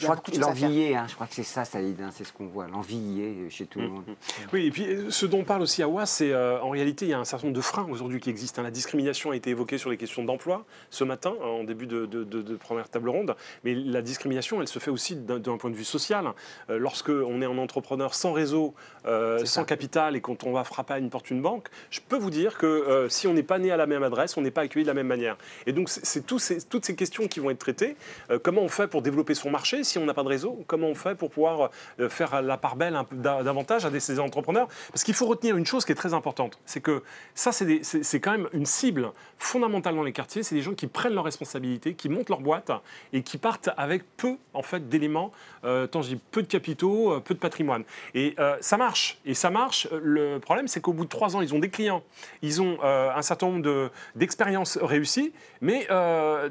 y a beaucoup de choses à faire. L'envie y est, je crois que c'est ça, Saïd, c'est ce qu'on voit. L'envie y est chez tout le monde. Oui, et puis ce dont parle aussi Awa, c'est en réalité, il y a un certain nombre de freins aujourd'hui qui existent. La discrimination a été évoquée sur les questions d'emploi ce matin, en début de première table ronde. Mais la discrimination, elle se fait aussi d'un point de vue social. Lorsqu'on est un entrepreneur sans réseau, sans capital, et quand on va frapper à une porte d'une banque, je peux vous dire que si on n'est pas né à la même adresse, on n'est pas accueilli de la même manière. Et donc, c'est toutes ces questions qui vont être traitées. Comment on fait pour développer son marché si on n'a pas de réseau? Comment on fait pour pouvoir faire la part belle un peu davantage à ces entrepreneurs? Parce qu'il faut retenir une chose qui est très importante, c'est que ça, c'est quand même une cible fondamentale dans les quartiers. C'est des gens qui prennent leurs responsabilités, qui montent leur boîte et qui partent avec peu en fait, d'éléments tangibles, peu de capitaux, peu de patrimoine. Et ça marche. Et ça marche. Le problème, c'est qu'au bout de 3 ans, ils ont des clients, ils ont un certain nombre d'expériences réussies, mais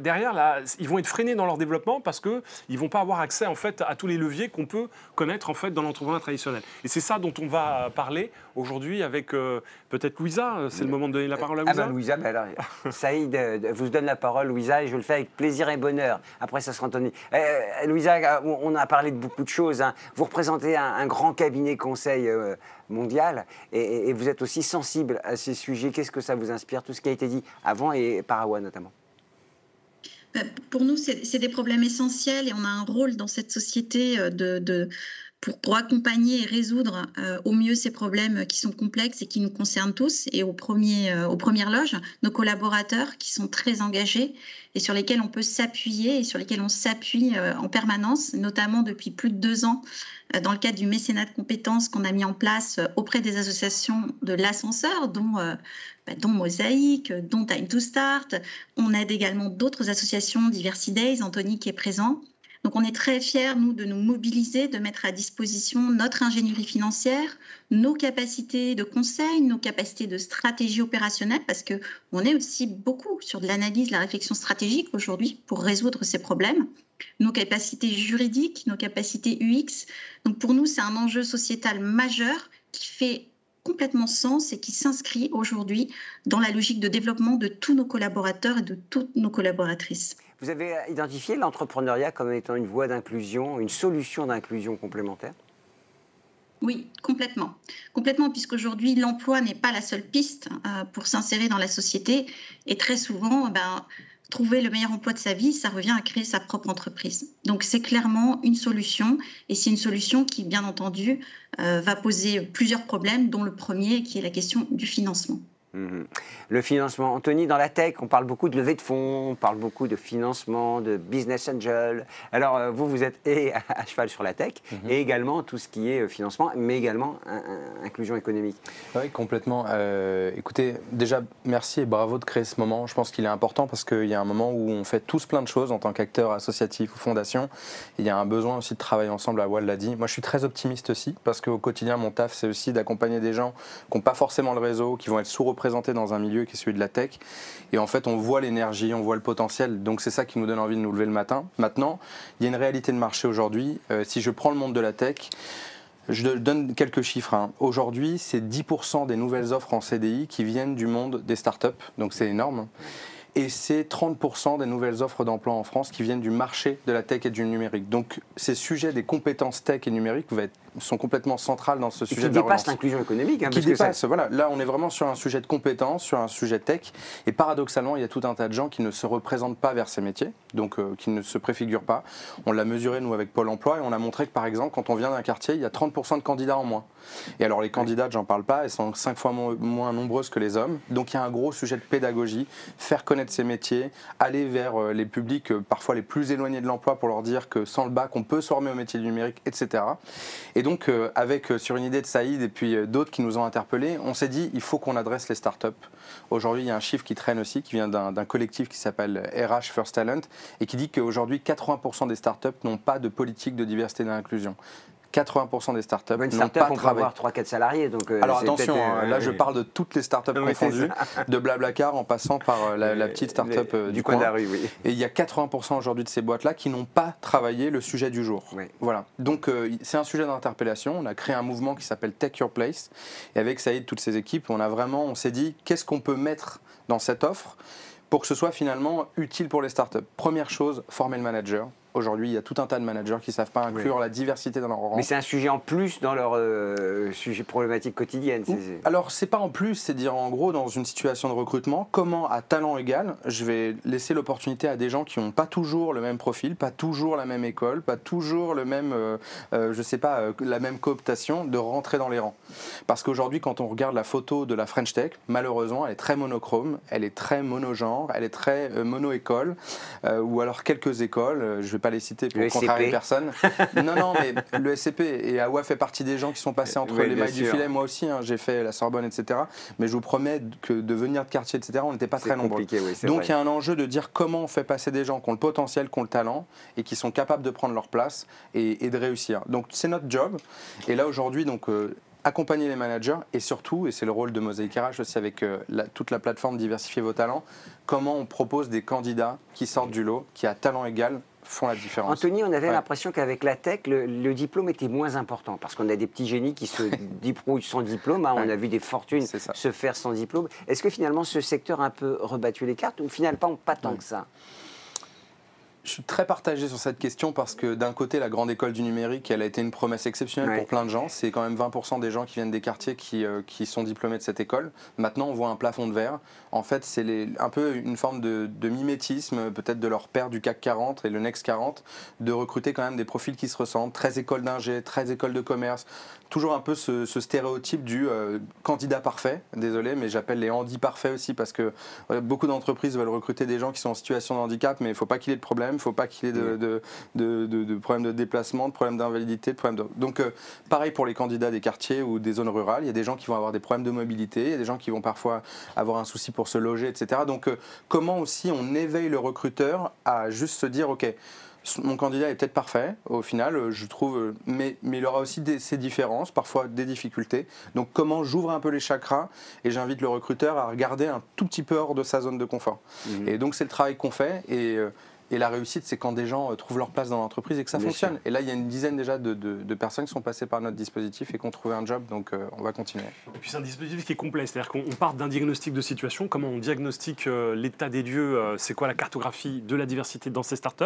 derrière, là, ils vont être freinés dans leur développement parce qu'ils ne vont pas avoir accès en fait, à tous les leviers qu'on peut connaître en fait, dans l'entrepreneuriat traditionnel. Et c'est ça dont on va parler aujourd'hui avec peut-être Louisa. C'est le moment de donner la parole à Louisa. Louisa, alors, Saïd vous donne la parole, Louisa, et je le fais avec plaisir et bonheur. Après, ça sera Anthony. Louisa, on a parlé de beaucoup de choses. Hein. Vous représentez un grand cabinet conseil mondial et vous êtes aussi sensible à ces sujets. Qu'est-ce que ça vous inspire, tout ce qui a été dit avant et par Awa notamment? Pour nous, c'est des problèmes essentiels et on a un rôle dans cette société pour accompagner et résoudre au mieux ces problèmes qui sont complexes et qui nous concernent tous. Et aux premières loges, nos collaborateurs qui sont très engagés et sur lesquels on peut s'appuyer et sur lesquels on s'appuie en permanence, notamment depuis plus de 2 ans dans le cadre du mécénat de compétences qu'on a mis en place auprès des associations de l'ascenseur, dont Mosaïque, dont Time to Start. On aide également d'autres associations, Diversity Days, Anthony qui est présent. Donc on est très fiers, nous, de nous mobiliser, de mettre à disposition notre ingénierie financière, nos capacités de conseil, nos capacités de stratégie opérationnelle, parce qu'on est aussi beaucoup sur de l'analyse, la réflexion stratégique aujourd'hui pour résoudre ces problèmes, nos capacités juridiques, nos capacités UX. Donc pour nous, c'est un enjeu sociétal majeur qui fait complètement sens et qui s'inscrit aujourd'hui dans la logique de développement de tous nos collaborateurs et de toutes nos collaboratrices. Vous avez identifié l'entrepreneuriat comme étant une voie d'inclusion, une solution d'inclusion complémentaire? Oui, complètement. Complètement, puisqu'aujourd'hui, l'emploi n'est pas la seule piste pour s'insérer dans la société. Et très souvent, trouver le meilleur emploi de sa vie, ça revient à créer sa propre entreprise. Donc c'est clairement une solution. Et c'est une solution qui, bien entendu, va poser plusieurs problèmes, dont le premier qui est la question du financement. Le financement. Anthony, dans la tech, on parle beaucoup de levée de fonds, on parle beaucoup de financement, de business angel. Alors, vous êtes à cheval sur la tech et également tout ce qui est financement, mais également inclusion économique. Oui, complètement. Écoutez, déjà, merci et bravo de créer ce moment. Je pense qu'il est important parce qu'il y a un moment où on fait tous plein de choses en tant qu'acteur associatif ou fondation. Il y a un besoin aussi de travailler ensemble, Awa l'a dit. Moi, je suis très optimiste aussi parce qu'au quotidien, mon taf, c'est aussi d'accompagner des gens qui n'ont pas forcément le réseau, qui vont être sous-représentés dans un milieu qui est celui de la tech. Et en fait, on voit l'énergie, on voit le potentiel. Donc, c'est ça qui nous donne envie de nous lever le matin. Maintenant, il y a une réalité de marché aujourd'hui. Si je prends le monde de la tech, je donne quelques chiffres. Aujourd'hui, c'est 10% des nouvelles offres en CDI qui viennent du monde des startups. Donc, c'est énorme. Et c'est 30% des nouvelles offres d'emploi en France qui viennent du marché de la tech et du numérique. Donc, ces sujets des compétences tech et numériques sont complètement centrales dans ce sujet de la relance. Qui dépasse l'inclusion économique. Qui dépasse, voilà. Là, on est vraiment sur un sujet de compétences, sur un sujet tech. Et paradoxalement, il y a tout un tas de gens qui ne se représentent pas vers ces métiers, donc qui ne se préfigurent pas. On l'a mesuré, nous, avec Pôle emploi, et on a montré que, par exemple, quand on vient d'un quartier, il y a 30% de candidats en moins. Et alors, les candidates, j'en parle pas, elles sont 5 fois moins nombreuses que les hommes. Donc, il y a un gros sujet de pédagogie, faire connaître ces métiers, aller vers les publics parfois les plus éloignés de l'emploi pour leur dire que sans le bac, on peut se former au métier du numérique, etc. Et donc, sur une idée de Saïd et puis d'autres qui nous ont interpellés, on s'est dit il faut qu'on adresse les startups. Aujourd'hui, il y a un chiffre qui traîne aussi, qui vient d'un collectif qui s'appelle RH First Talent et qui dit qu'aujourd'hui, 80% des startups n'ont pas de politique de diversité et d'inclusion. 80% des startups n'ont pas on peut avoir 3-4 salariés. Donc, alors attention, là je parle de toutes les startups confondues, de Blablacar en passant par la petite startup du coin. De la rue, oui. Et il y a 80% aujourd'hui de ces boîtes-là qui n'ont pas travaillé le sujet du jour. Oui. Voilà. Donc c'est un sujet d'interpellation. On a créé un mouvement qui s'appelle Take Your Place. Et avec Saïd, toutes ces équipes, on s'est dit qu'est-ce qu'on peut mettre dans cette offre pour que ce soit finalement utile pour les startups. Première chose, former le manager. Aujourd'hui, il y a tout un tas de managers qui ne savent pas inclure la diversité dans leur rang. Mais c'est un sujet en plus dans leur sujet problématique quotidienne. Alors, c'est pas en plus, c'est dire en gros, dans une situation de recrutement, comment à talent égal, je vais laisser l'opportunité à des gens qui n'ont pas toujours le même profil, pas toujours la même école, pas toujours le même, je sais pas, la même cooptation, de rentrer dans les rangs. Parce qu'aujourd'hui, quand on regarde la photo de la French Tech, malheureusement, elle est très monochrome, elle est très monogenre, elle est très mono-école, ou alors quelques écoles, je vais pas les citer pour contrarier personne. Non, mais le SCP et AWA fait partie des gens qui sont passés entre les mailles du filet. Moi aussi, hein, j'ai fait la Sorbonne, etc. Mais je vous promets que de venir de quartier, etc., on n'était pas très nombreux. Donc il y a un enjeu de dire comment on fait passer des gens qui ont le potentiel, qui ont le talent et qui sont capables de prendre leur place et de réussir. Donc c'est notre job. Et là aujourd'hui, donc accompagner les managers et surtout, et c'est le rôle de Mosaic RH aussi avec toute la plateforme Diversifier vos talents, comment on propose des candidats qui sortent du lot, qui à talent égal font la différence. Anthony, on avait l'impression qu'avec la tech, le diplôme était moins important parce qu'on a des petits génies qui se débrouillent sans diplôme. Hein, on a vu des fortunes se faire sans diplôme. Est-ce que finalement ce secteur a un peu rebattu les cartes ou finalement pas tant que ça? Je suis très partagé sur cette question parce que d'un côté, la grande école du numérique, elle a été une promesse exceptionnelle pour plein de gens. C'est quand même 20% des gens qui viennent des quartiers qui sont diplômés de cette école. Maintenant, on voit un plafond de verre. En fait, c'est un peu une forme de mimétisme, peut-être de leur père du CAC 40 et le Next 40, de recruter quand même des profils qui se ressemblent. 13 écoles d'ingé, 13 écoles de commerce. Toujours un peu ce stéréotype du candidat parfait. Désolé, mais j'appelle les handis parfaits aussi parce que beaucoup d'entreprises veulent recruter des gens qui sont en situation de handicap, mais il ne faut pas qu'il y ait de problème. Il ne faut pas qu'il y ait de problèmes de déplacement, de problèmes d'invalidité, Donc, pareil pour les candidats des quartiers ou des zones rurales. Il y a des gens qui vont avoir des problèmes de mobilité, il y a des gens qui vont parfois avoir un souci pour se loger, etc. Donc, comment aussi on éveille le recruteur à juste se dire, OK, mon candidat est peut-être parfait, au final, je trouve, mais il aura aussi ses différences, parfois des difficultés. Donc, comment j'ouvre un peu les chakras et j'invite le recruteur à regarder un tout petit peu hors de sa zone de confort. Et donc, c'est le travail qu'on fait. Et la réussite, c'est quand des gens trouvent leur place dans l'entreprise et que ça fonctionne. Et là, il y a une dizaine déjà de personnes qui sont passées par notre dispositif et qui ont trouvé un job, donc on va continuer. Et puis c'est un dispositif qui est complet, c'est-à-dire qu'on part d'un diagnostic de situation, comment on diagnostique l'état des lieux, c'est quoi la cartographie de la diversité dans ces startups,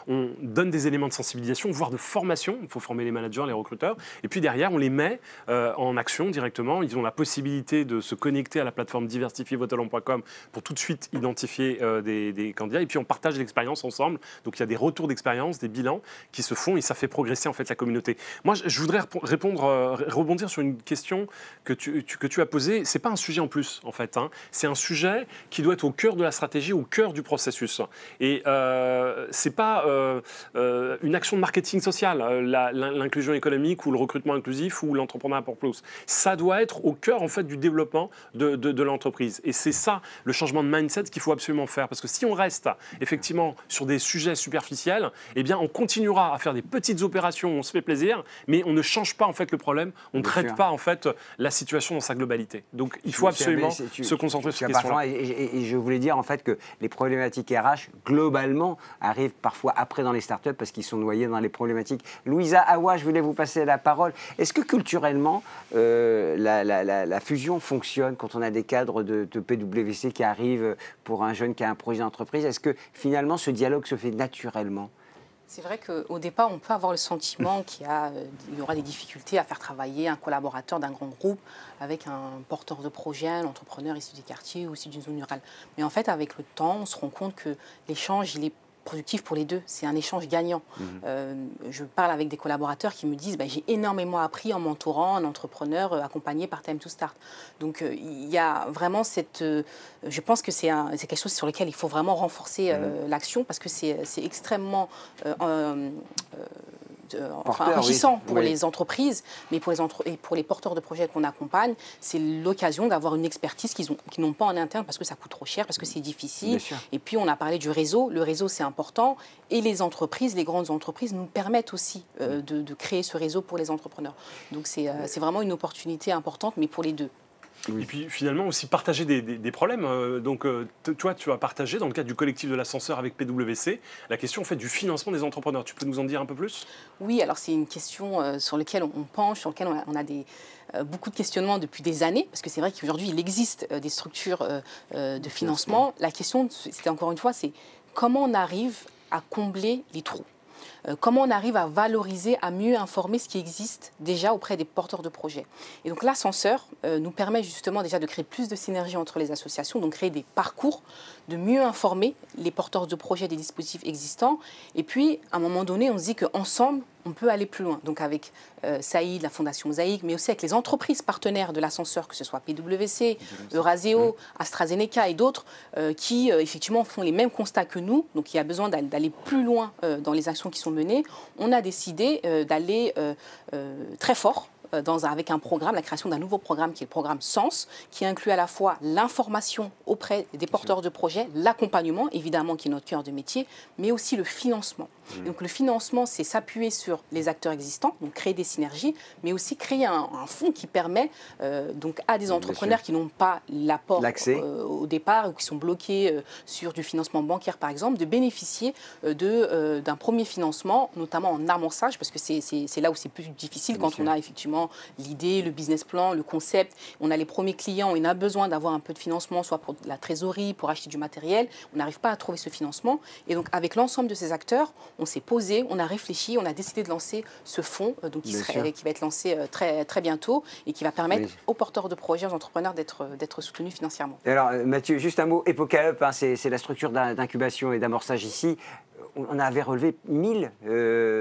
on donne des éléments de sensibilisation, voire de formation, il faut former les managers, les recruteurs, et puis derrière, on les met en action directement, ils ont la possibilité de se connecter à la plateforme diversifiervostalents.com pour tout de suite identifier des candidats, et puis on partage l'expérience ensemble. Donc il y a des retours d'expérience, des bilans qui se font et ça fait progresser en fait la communauté. Moi, je voudrais rebondir sur une question que tu as posée. C'est pas un sujet en plus en fait. Hein. C'est un sujet qui doit être au cœur de la stratégie, au cœur du processus. Et c'est pas une action de marketing social, l'inclusion économique ou le recrutement inclusif ou l'entrepreneuriat pour plus. Ça doit être au cœur en fait du développement de l'entreprise. Et c'est ça le changement de mindset qu'il faut absolument faire. Parce que si on reste effectivement sur des sujets superficiels, eh bien on continuera à faire des petites opérations où on se fait plaisir, mais on ne change pas en fait le problème, on ne traite pas en fait la situation dans sa globalité. Donc il faut absolument se concentrer sur ces questions-là. Et je voulais dire en fait que les problématiques RH globalement arrivent parfois après dans les startups parce qu'ils sont noyés dans les problématiques. Louisa, Awa, je voulais vous passer la parole. Est-ce que culturellement la fusion fonctionne quand on a des cadres de PwC qui arrivent pour un jeune qui a un projet d'entreprise? Est-ce que finalement ce dialogue se fait naturellement? C'est vrai qu'au départ, on peut avoir le sentiment qu'il y aura des difficultés à faire travailler un collaborateur d'un grand groupe avec un porteur de projet, un entrepreneur issu des quartiers ou issu d'une zone rurale. Mais en fait, avec le temps, on se rend compte que l'échange, il est productif pour les deux. C'est un échange gagnant. Je parle avec des collaborateurs qui me disent j'ai énormément appris en mentorant un entrepreneur accompagné par Time to Start. Donc il y a vraiment je pense que c'est quelque chose sur lequel il faut vraiment renforcer l'action parce que c'est extrêmement enrichissant pour les entreprises, mais pour les porteurs de projets qu'on accompagne, c'est l'occasion d'avoir une expertise qu'ils n'ont pas en interne parce que ça coûte trop cher, parce que c'est difficile. Et puis on a parlé du réseau. Le réseau, c'est important. Et les entreprises, les grandes entreprises, nous permettent aussi de créer ce réseau pour les entrepreneurs. Donc c'est vraiment une opportunité importante, mais pour les deux. Oui. Et puis finalement aussi partager des problèmes. Donc toi, tu as partagé dans le cadre du collectif de l'ascenseur avec PwC la question en fait du financement des entrepreneurs. Tu peux nous en dire un peu plus? Oui, alors c'est une question sur laquelle on penche, sur laquelle on a beaucoup de questionnements depuis des années, parce que c'est vrai qu'aujourd'hui, il existe des structures de financement. La question, c'était encore une fois, c'est comment on arrive à combler les trous. Comment on arrive à valoriser, à mieux informer ce qui existe déjà auprès des porteurs de projets. Et donc l'ascenseur nous permet justement déjà de créer plus de synergie entre les associations, donc créer des parcours, de mieux informer les porteurs de projets des dispositifs existants. Et puis, à un moment donné, on se dit qu'ensemble, on peut aller plus loin. Donc avec Saïd, la Fondation Mosaïque, mais aussi avec les entreprises partenaires de l'ascenseur, que ce soit PwC, Euraseo, AstraZeneca et d'autres, qui effectivement font les mêmes constats que nous. Donc il y a besoin d'aller plus loin dans les actions qui sont menées. On a décidé d'aller très fort avec un programme, la création d'un nouveau programme qui est le programme Sens, qui inclut à la fois l'information auprès des porteurs de projets, l'accompagnement, évidemment, qui est notre cœur de métier, mais aussi le financement. Donc le financement, c'est s'appuyer sur les acteurs existants, donc créer des synergies, mais aussi créer un fonds qui permet donc à des entrepreneurs qui n'ont pas l'apport au départ ou qui sont bloqués sur du financement bancaire, par exemple, de bénéficier d'un premier financement, notamment en amorçage, parce que c'est là où c'est plus difficile quand on a effectivement l'idée, le business plan, le concept, on a les premiers clients, on a besoin d'avoir un peu de financement, soit pour la trésorerie, pour acheter du matériel, on n'arrive pas à trouver ce financement. Et donc avec l'ensemble de ces acteurs, on s'est posé, on a réfléchi, on a décidé de lancer ce fonds donc qui va être lancé très, très bientôt et qui va permettre aux porteurs de projets, aux entrepreneurs d'être soutenus financièrement. Et alors Mathieu, juste un mot, Epoca Up, hein, c'est la structure d'incubation et d'amorçage ici. On avait relevé 1000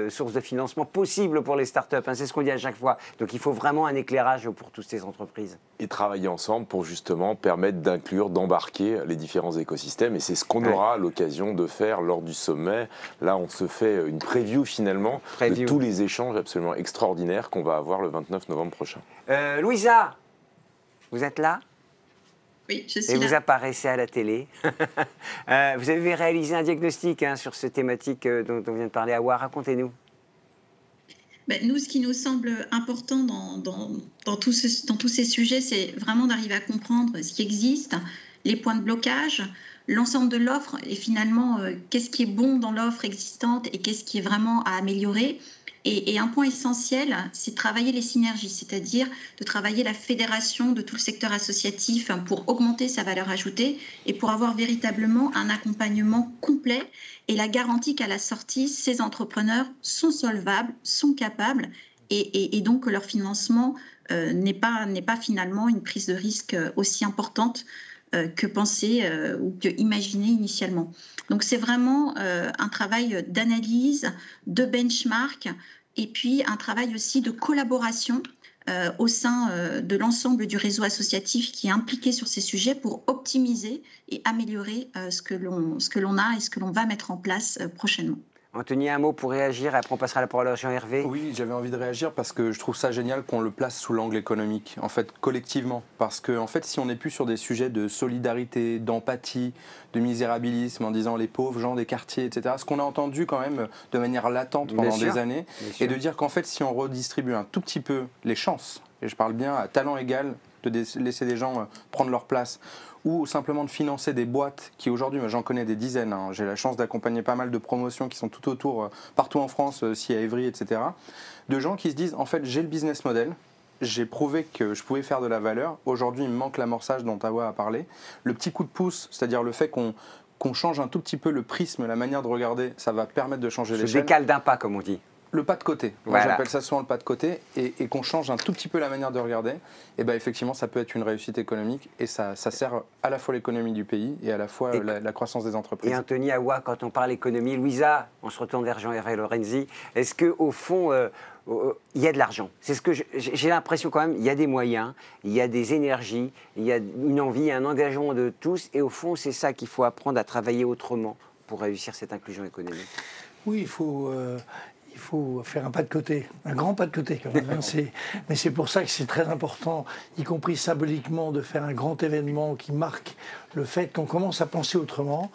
sources de financement possibles pour les startups. Hein, c'est ce qu'on dit à chaque fois. Donc il faut vraiment un éclairage pour toutes ces entreprises. Et travailler ensemble pour justement permettre d'inclure, d'embarquer les différents écosystèmes. Et c'est ce qu'on aura l'occasion de faire lors du sommet. Là, on se fait une preview finalement de tous les échanges absolument extraordinaires qu'on va avoir le 29 novembre prochain. Louisa, vous êtes là ? Oui, je suis et là. Vous apparaissez à la télé. Vous avez réalisé un diagnostic sur ces thématiques dont on vient de parler. Awa, racontez-nous. Nous, ce qui nous semble important dans tous ces sujets, c'est vraiment d'arriver à comprendre ce qui existe, les points de blocage, l'ensemble de l'offre et finalement, qu'est-ce qui est bon dans l'offre existante et qu'est-ce qui est vraiment à améliorer. Et un point essentiel, c'est de travailler les synergies, c'est-à-dire de travailler la fédération de tout le secteur associatif pour augmenter sa valeur ajoutée et pour avoir véritablement un accompagnement complet et la garantie qu'à la sortie, ces entrepreneurs sont solvables, sont capables et donc que leur financement n'est pas finalement une prise de risque aussi importante que penser ou que imaginer initialement. Donc c'est vraiment un travail d'analyse, de benchmark et puis un travail aussi de collaboration au sein de l'ensemble du réseau associatif qui est impliqué sur ces sujets pour optimiser et améliorer ce que l'on a et ce que l'on va mettre en place prochainement. Anthony, un mot pour réagir, après on passera la parole à Jean-Hervé. Oui, j'avais envie de réagir parce que je trouve ça génial qu'on le place sous l'angle économique, en fait, collectivement. Parce que, en fait, si on n'est plus sur des sujets de solidarité, d'empathie, de misérabilisme, en disant les pauvres gens des quartiers, etc., ce qu'on a entendu quand même de manière latente pendant des années, et de dire qu'en fait, si on redistribue un tout petit peu les chances, et je parle bien à talent égal, de laisser des gens prendre leur place, ou simplement de financer des boîtes qui aujourd'hui, j'en connais des dizaines, hein. J'ai la chance d'accompagner pas mal de promotions qui sont tout autour, partout en France, aussi à Évry, etc., de gens qui se disent, en fait, j'ai le business model, j'ai prouvé que je pouvais faire de la valeur, aujourd'hui il me manque l'amorçage dont Awa a parlé, le petit coup de pouce, c'est-à-dire le fait qu'on change un tout petit peu le prisme, la manière de regarder, ça va permettre de changer l'échelle. Se décale d'un pas, comme on dit. Le pas de côté, moi j'appelle ça souvent le pas de côté, et qu'on change un tout petit peu la manière de regarder, et effectivement ça peut être une réussite économique, et ça sert à la fois l'économie du pays et à la fois la croissance des entreprises. Et Anthony, Awa, quand on parle économie, Louisa, on se retourne vers Jean-Hervé Lorenzi, est-ce qu'au fond, il y a de l'argent? C'est ce que j'ai l'impression quand même, il y a des moyens, il y a des énergies, il y a une envie, un engagement de tous, et au fond c'est ça qu'il faut apprendre à travailler autrement pour réussir cette inclusion économique. Oui, il faut faire un pas de côté, un grand pas de côté quand même. Mais c'est pour ça que c'est très important, y compris symboliquement, de faire un grand événement qui marque le fait qu'on commence à penser autrement.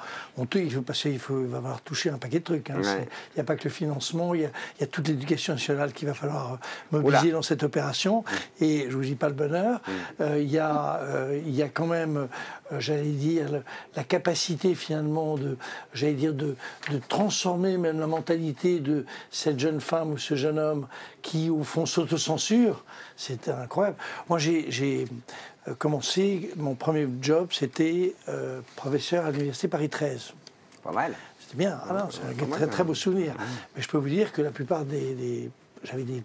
Il va falloir toucher un paquet de trucs. Hein. Il n'y a pas que le financement, il y a toute l'éducation nationale qu'il va falloir mobiliser dans cette opération. Et je ne vous dis pas le bonheur. Il y a quand même, j'allais dire, la capacité finalement de transformer même la mentalité de cette jeune femme ou ce jeune homme qui, au fond, s'autocensurent, c'est incroyable. Moi, j'ai commencé, mon premier job, c'était professeur à l'université Paris 13. Pas mal. C'était bien, c'est un très, très beau souvenir. Mais je peux vous dire que la plupart j'avais des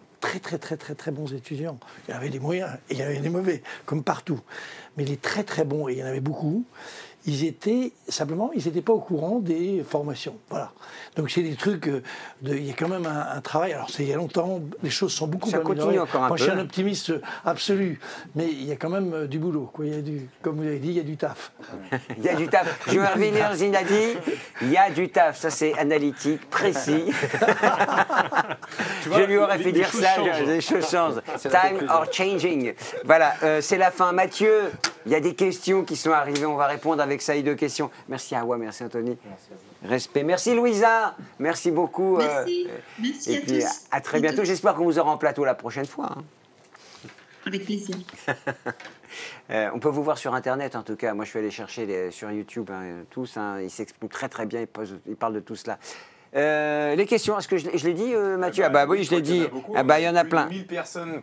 très bons étudiants. Il y avait des moyens et il y avait des mauvais, comme partout. Mais les très bons, et il y en avait beaucoup, ils étaient pas au courant des formations. Voilà. Donc c'est des trucs, il y a quand même un travail. Alors c'est il y a longtemps, les choses sont beaucoup améliorées. Ça continue encore un peu. Moi je suis un optimiste absolu, mais il y a quand même du boulot. Quoi. Comme vous avez dit, il y a du taf. Il y a du taf. Je vais revenir, Zinadi, il y a du taf. Ça c'est analytique, précis. Je lui aurais fait dire ça, les choses changent. Time are changing. Voilà, c'est la fin. Mathieu, il y a des questions qui sont arrivées, on va répondre avec Saïd aux questions. Merci Awa, merci Anthony. Merci. Respect. Merci Louisa, merci beaucoup. Merci, merci et puis, à très bientôt. J'espère qu'on vous aura en plateau la prochaine fois. Avec plaisir. On peut vous voir sur Internet en tout cas. Moi je suis allé chercher sur YouTube tous. Ils s'expriment très bien, ils parlent de tout cela. Les questions, est-ce que je l'ai dit, Mathieu? Oui, je l'ai dit. Il y en a plein.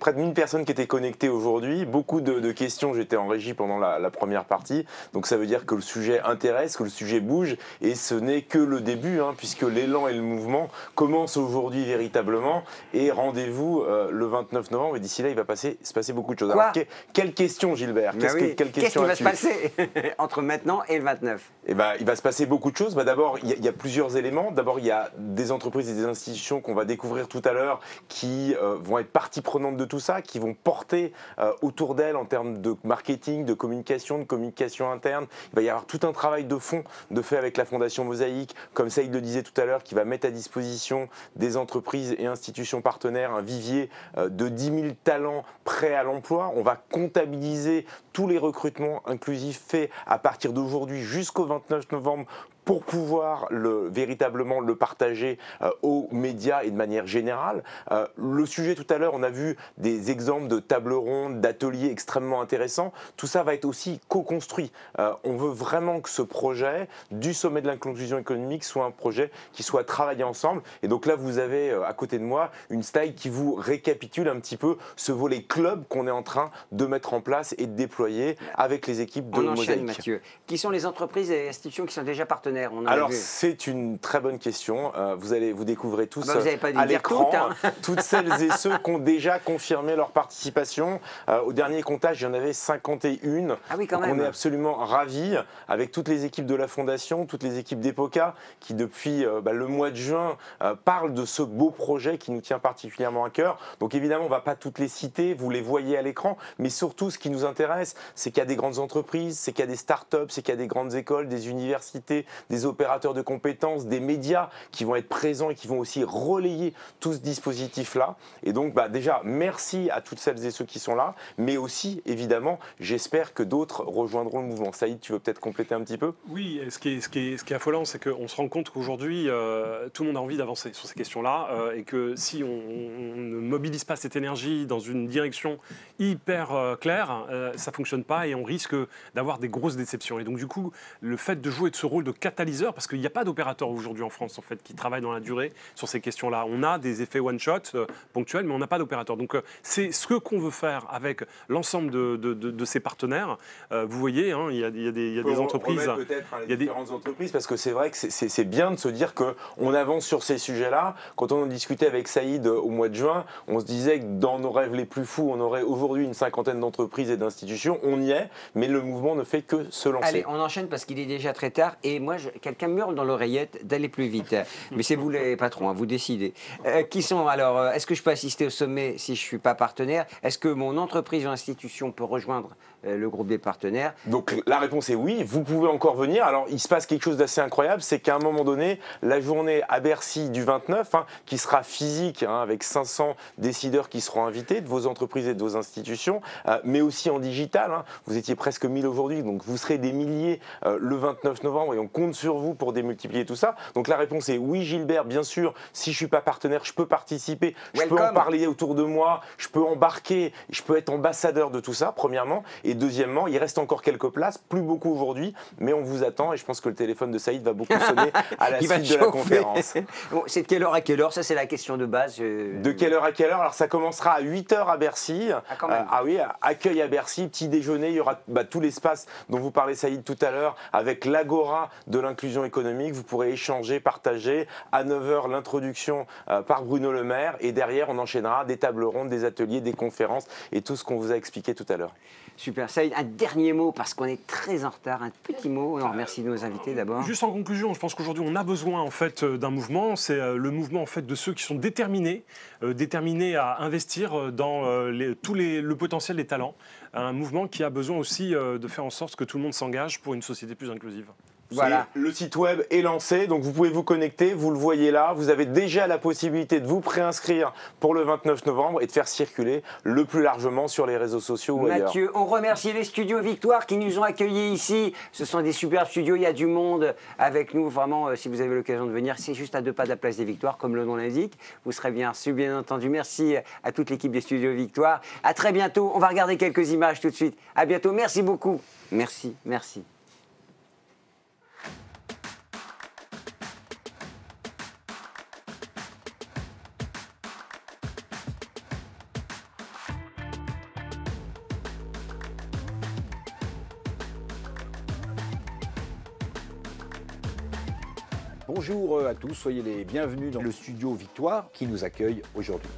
Près de 1000 personnes qui étaient connectées aujourd'hui. Beaucoup de questions. J'étais en régie pendant la première partie. Donc ça veut dire que le sujet intéresse, que le sujet bouge. Et ce n'est que le début, puisque l'élan et le mouvement commencent aujourd'hui véritablement. Et rendez-vous le 29 novembre. Et d'ici là, il va se passer beaucoup de choses. Alors, quelle question, Gilbert? Qu'est-ce qui va se passer entre maintenant et le 29? Il va se passer beaucoup de choses. D'abord, il y a plusieurs éléments. D'abord, il y a des entreprises et des institutions qu'on va découvrir tout à l'heure qui vont être partie prenante de tout ça, qui vont porter autour d'elles en termes de marketing, de communication interne. Il va y avoir tout un travail de fond de fait avec la Fondation Mosaïque, comme Saïd le disait tout à l'heure, qui va mettre à disposition des entreprises et institutions partenaires un vivier de 10 000 talents prêts à l'emploi. On va comptabiliser tous les recrutements inclusifs faits à partir d'aujourd'hui jusqu'au 29 novembre pour pouvoir véritablement le partager aux médias et de manière générale. Le sujet tout à l'heure, on a vu des exemples de tables rondes, d'ateliers extrêmement intéressants. Tout ça va être aussi co-construit. On veut vraiment que ce projet du sommet de l'inclusion économique soit un projet qui soit travaillé ensemble. Et donc là, vous avez à côté de moi une slide qui vous récapitule un petit peu ce volet club qu'on est en train de mettre en place et de déployer avec les équipes de Mosaïque. On enchaîne, Mathieu. Qui sont les entreprises et institutions qui sont déjà partenaires? Alors c'est une très bonne question. Vous découvrez tous vous à l'écran toutes celles et ceux qui ont déjà confirmé leur participation. Au dernier comptage, il y en avait 51. Ah oui, quand même. On est absolument ravis avec toutes les équipes de la Fondation, toutes les équipes d'EPOCA qui depuis le mois de juin parlent de ce beau projet qui nous tient particulièrement à cœur. Donc évidemment, on ne va pas toutes les citer, vous les voyez à l'écran, mais surtout ce qui nous intéresse, c'est qu'il y a des grandes entreprises, c'est qu'il y a des start-up, c'est qu'il y a des grandes écoles, des universités, des opérateurs de compétences, des médias qui vont être présents et qui vont aussi relayer tout ce dispositif-là. Et donc, déjà, merci à toutes celles et ceux qui sont là, mais aussi, évidemment, j'espère que d'autres rejoindront le mouvement. Saïd, tu veux peut-être compléter un petit peu? Oui, ce qui est affolant, c'est qu'on se rend compte qu'aujourd'hui, tout le monde a envie d'avancer sur ces questions-là, et que si on ne mobilise pas cette énergie dans une direction hyper claire, ça ne fonctionne pas et on risque d'avoir des grosses déceptions. Et donc, du coup, le fait de jouer de ce rôle de catalyseur, parce qu'il n'y a pas d'opérateur aujourd'hui en France en fait, qui travaille dans la durée sur ces questions-là. On a des effets one-shot ponctuels, mais on n'a pas d'opérateur. Donc c'est ce qu'on veut faire avec l'ensemble de ces partenaires. Vous voyez, il y a des entreprises. Il y a différentes entreprises, parce que c'est vrai que c'est bien de se dire qu'on avance sur ces sujets-là. Quand on en discutait avec Saïd au mois de juin, on se disait que dans nos rêves les plus fous, on aurait aujourd'hui une 50aine d'entreprises et d'institutions. On y est, mais le mouvement ne fait que se lancer. Allez, on enchaîne parce qu'il est déjà très tard. Et moi, quelqu'un me hurle dans l'oreillette d'aller plus vite. Mais c'est vous les patrons, vous décidez. Qui sont alors, est-ce que je peux assister au sommet si je ne suis pas partenaire? Est-ce que mon entreprise ou institution peut rejoindre le groupe des partenaires? Donc la réponse est oui, vous pouvez encore venir. Alors il se passe quelque chose d'assez incroyable, c'est qu'à un moment donné, la journée à Bercy du 29, qui sera physique, avec 500 décideurs qui seront invités de vos entreprises et de vos institutions, mais aussi en digital. Vous étiez presque 1000 aujourd'hui, donc vous serez des milliers le 29 novembre et on compte compte sur vous pour démultiplier tout ça. Donc la réponse est oui, Gilbert, bien sûr, si je ne suis pas partenaire, je peux participer, je peux en parler autour de moi, je peux embarquer, je peux être ambassadeur de tout ça, premièrement. Et deuxièmement, il reste encore quelques places, plus beaucoup aujourd'hui, mais on vous attend et je pense que le téléphone de Saïd va beaucoup sonner à la suite de la conférence. Bon, c'est de quelle heure à quelle heure? Ça, c'est la question de base. De quelle heure à quelle heure? Alors ça commencera à 8h à Bercy. Ah oui, accueil à Bercy, petit déjeuner, il y aura tout l'espace dont vous parlez Saïd tout à l'heure, avec l'agora de l'inclusion économique. Vous pourrez échanger, partager. À 9h, l'introduction par Bruno Le Maire. Et derrière, on enchaînera des tables rondes, des ateliers, des conférences et tout ce qu'on vous a expliqué tout à l'heure. Super. Saïd, un dernier mot, parce qu'on est très en retard, un petit mot, et on remercie nos invités d'abord. Juste en conclusion, je pense qu'aujourd'hui on a besoin en fait d'un mouvement, c'est le mouvement en fait de ceux qui sont déterminés à investir dans le potentiel des talents, un mouvement qui a besoin aussi de faire en sorte que tout le monde s'engage pour une société plus inclusive. Voilà. Le site web est lancé, donc vous pouvez vous connecter, vous le voyez là. Vous avez déjà la possibilité de vous préinscrire pour le 29 novembre et de faire circuler le plus largement sur les réseaux sociaux ou ailleurs. Mathieu, on remercie les studios Victoire qui nous ont accueillis ici. Ce sont des superbes studios, il y a du monde avec nous. Vraiment, si vous avez l'occasion de venir, c'est juste à 2 pas de la place des Victoires, comme le nom l'indique. Vous serez bien reçus, bien entendu. Merci à toute l'équipe des studios Victoire. À très bientôt. On va regarder quelques images tout de suite. À bientôt. Merci beaucoup. Merci, merci. Bonjour à tous, soyez les bienvenus dans le studio Victoire qui nous accueille aujourd'hui.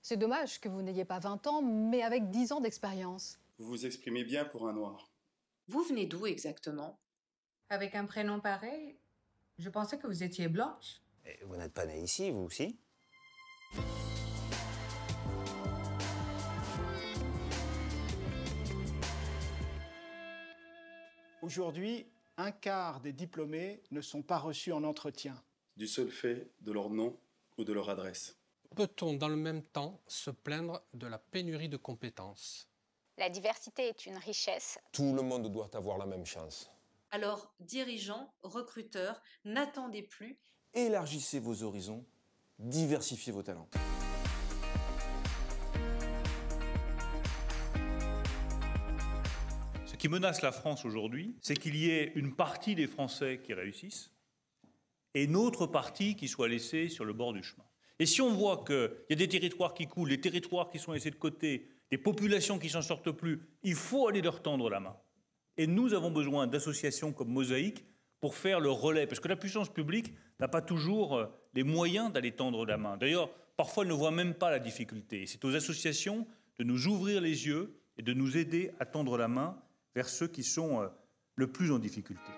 C'est dommage que vous n'ayez pas 20 ans, mais avec 10 ans d'expérience. Vous vous exprimez bien pour un noir. Vous venez d'où exactement? Avec un prénom pareil, je pensais que vous étiez blanche. Et vous n'êtes pas née ici, vous aussi? Aujourd'hui, un quart des diplômés ne sont pas reçus en entretien. Du seul fait de leur nom ou de leur adresse. Peut-on dans le même temps se plaindre de la pénurie de compétences? La diversité est une richesse. Tout le monde doit avoir la même chance. Alors, dirigeants, recruteurs, n'attendez plus. Élargissez vos horizons, diversifiez vos talents. Ce qui menace la France aujourd'hui, c'est qu'il y ait une partie des Français qui réussissent et une autre partie qui soit laissée sur le bord du chemin. Et si on voit qu'il y a des territoires qui coulent, des territoires qui sont laissés de côté, des populations qui s'en sortent plus, il faut aller leur tendre la main. Et nous avons besoin d'associations comme Mosaïque pour faire le relais, parce que la puissance publique n'a pas toujours les moyens d'aller tendre la main. D'ailleurs, parfois, elle ne voit même pas la difficulté. C'est aux associations de nous ouvrir les yeux et de nous aider à tendre la main vers ceux qui sont le plus en difficulté.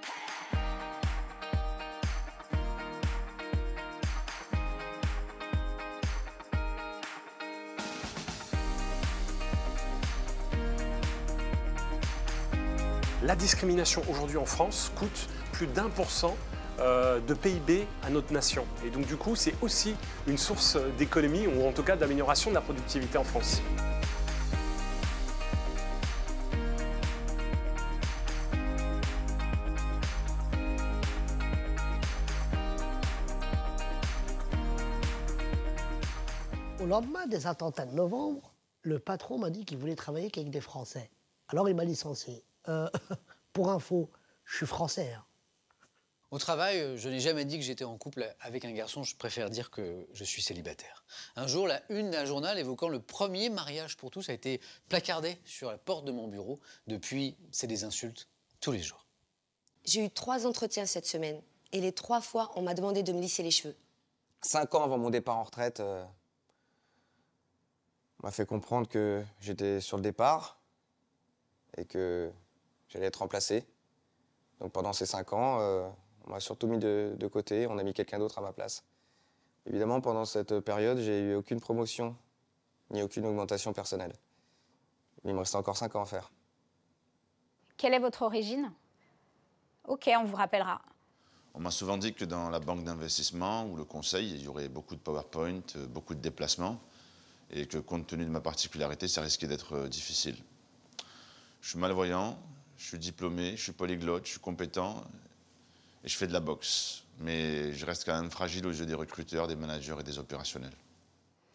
La discrimination aujourd'hui en France coûte plus d'1% de PIB à notre nation. Et donc du coup, c'est aussi une source d'économie, ou en tout cas d'amélioration de la productivité en France. Au lendemain des attentats de novembre, le patron m'a dit qu'il voulait travailler qu'avec des Français. Alors il m'a licencié. Pour info, je suis français. Hein. Au travail, je n'ai jamais dit que j'étais en couple avec un garçon, je préfère dire que je suis célibataire. Un jour, la une d'un journal évoquant le premier mariage pour tous a été placardée sur la porte de mon bureau. Depuis, c'est des insultes tous les jours. J'ai eu 3 entretiens cette semaine et les 3 fois, on m'a demandé de me lisser les cheveux. 5 ans avant mon départ en retraite, on m'a fait comprendre que j'étais sur le départ et que j'allais être remplacé. Donc pendant ces 5 ans, On m'a surtout mis de côté, on a mis quelqu'un d'autre à ma place. Évidemment, pendant cette période, j'ai eu aucune promotion, ni aucune augmentation personnelle. Il me restait encore 5 ans à faire. Quelle est votre origine? Ok, on vous rappellera. On m'a souvent dit que dans la banque d'investissement ou le conseil, il y aurait beaucoup de PowerPoint, beaucoup de déplacements, et que compte tenu de ma particularité, ça risquait d'être difficile. Je suis malvoyant, je suis diplômé, je suis polyglotte, je suis compétent, et je fais de la boxe. Mais je reste quand même fragile aux yeux des recruteurs, des managers et des opérationnels.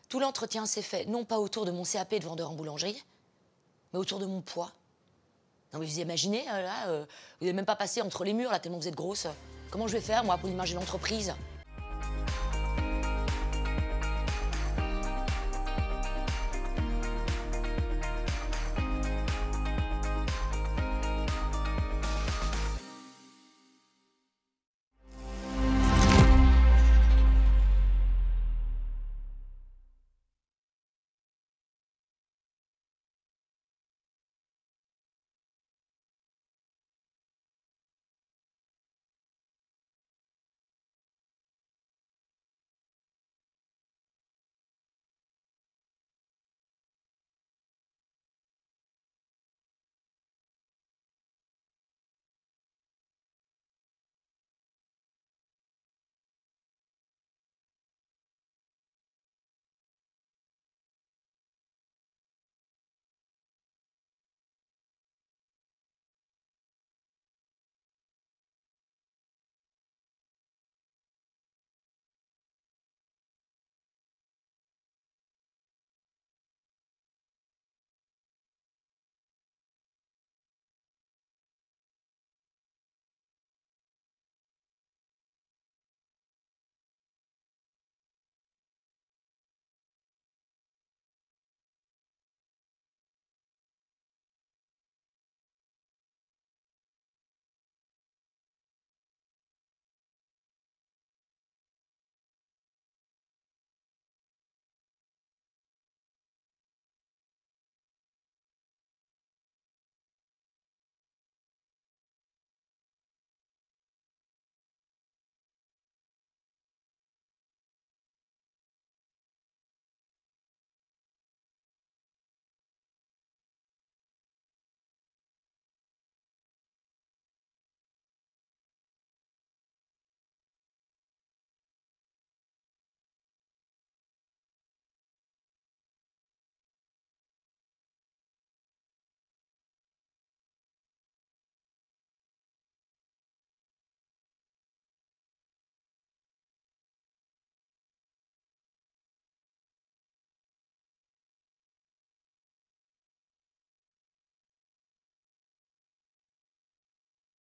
Tout l'entretien s'est fait, non pas autour de mon CAP de vendeur en boulangerie, mais autour de mon poids. Non mais vous imaginez, là, vous n'avez même pas passé entre les murs, là, tellement vous êtes grosse. Comment je vais faire, moi, pour imaginer l'entreprise?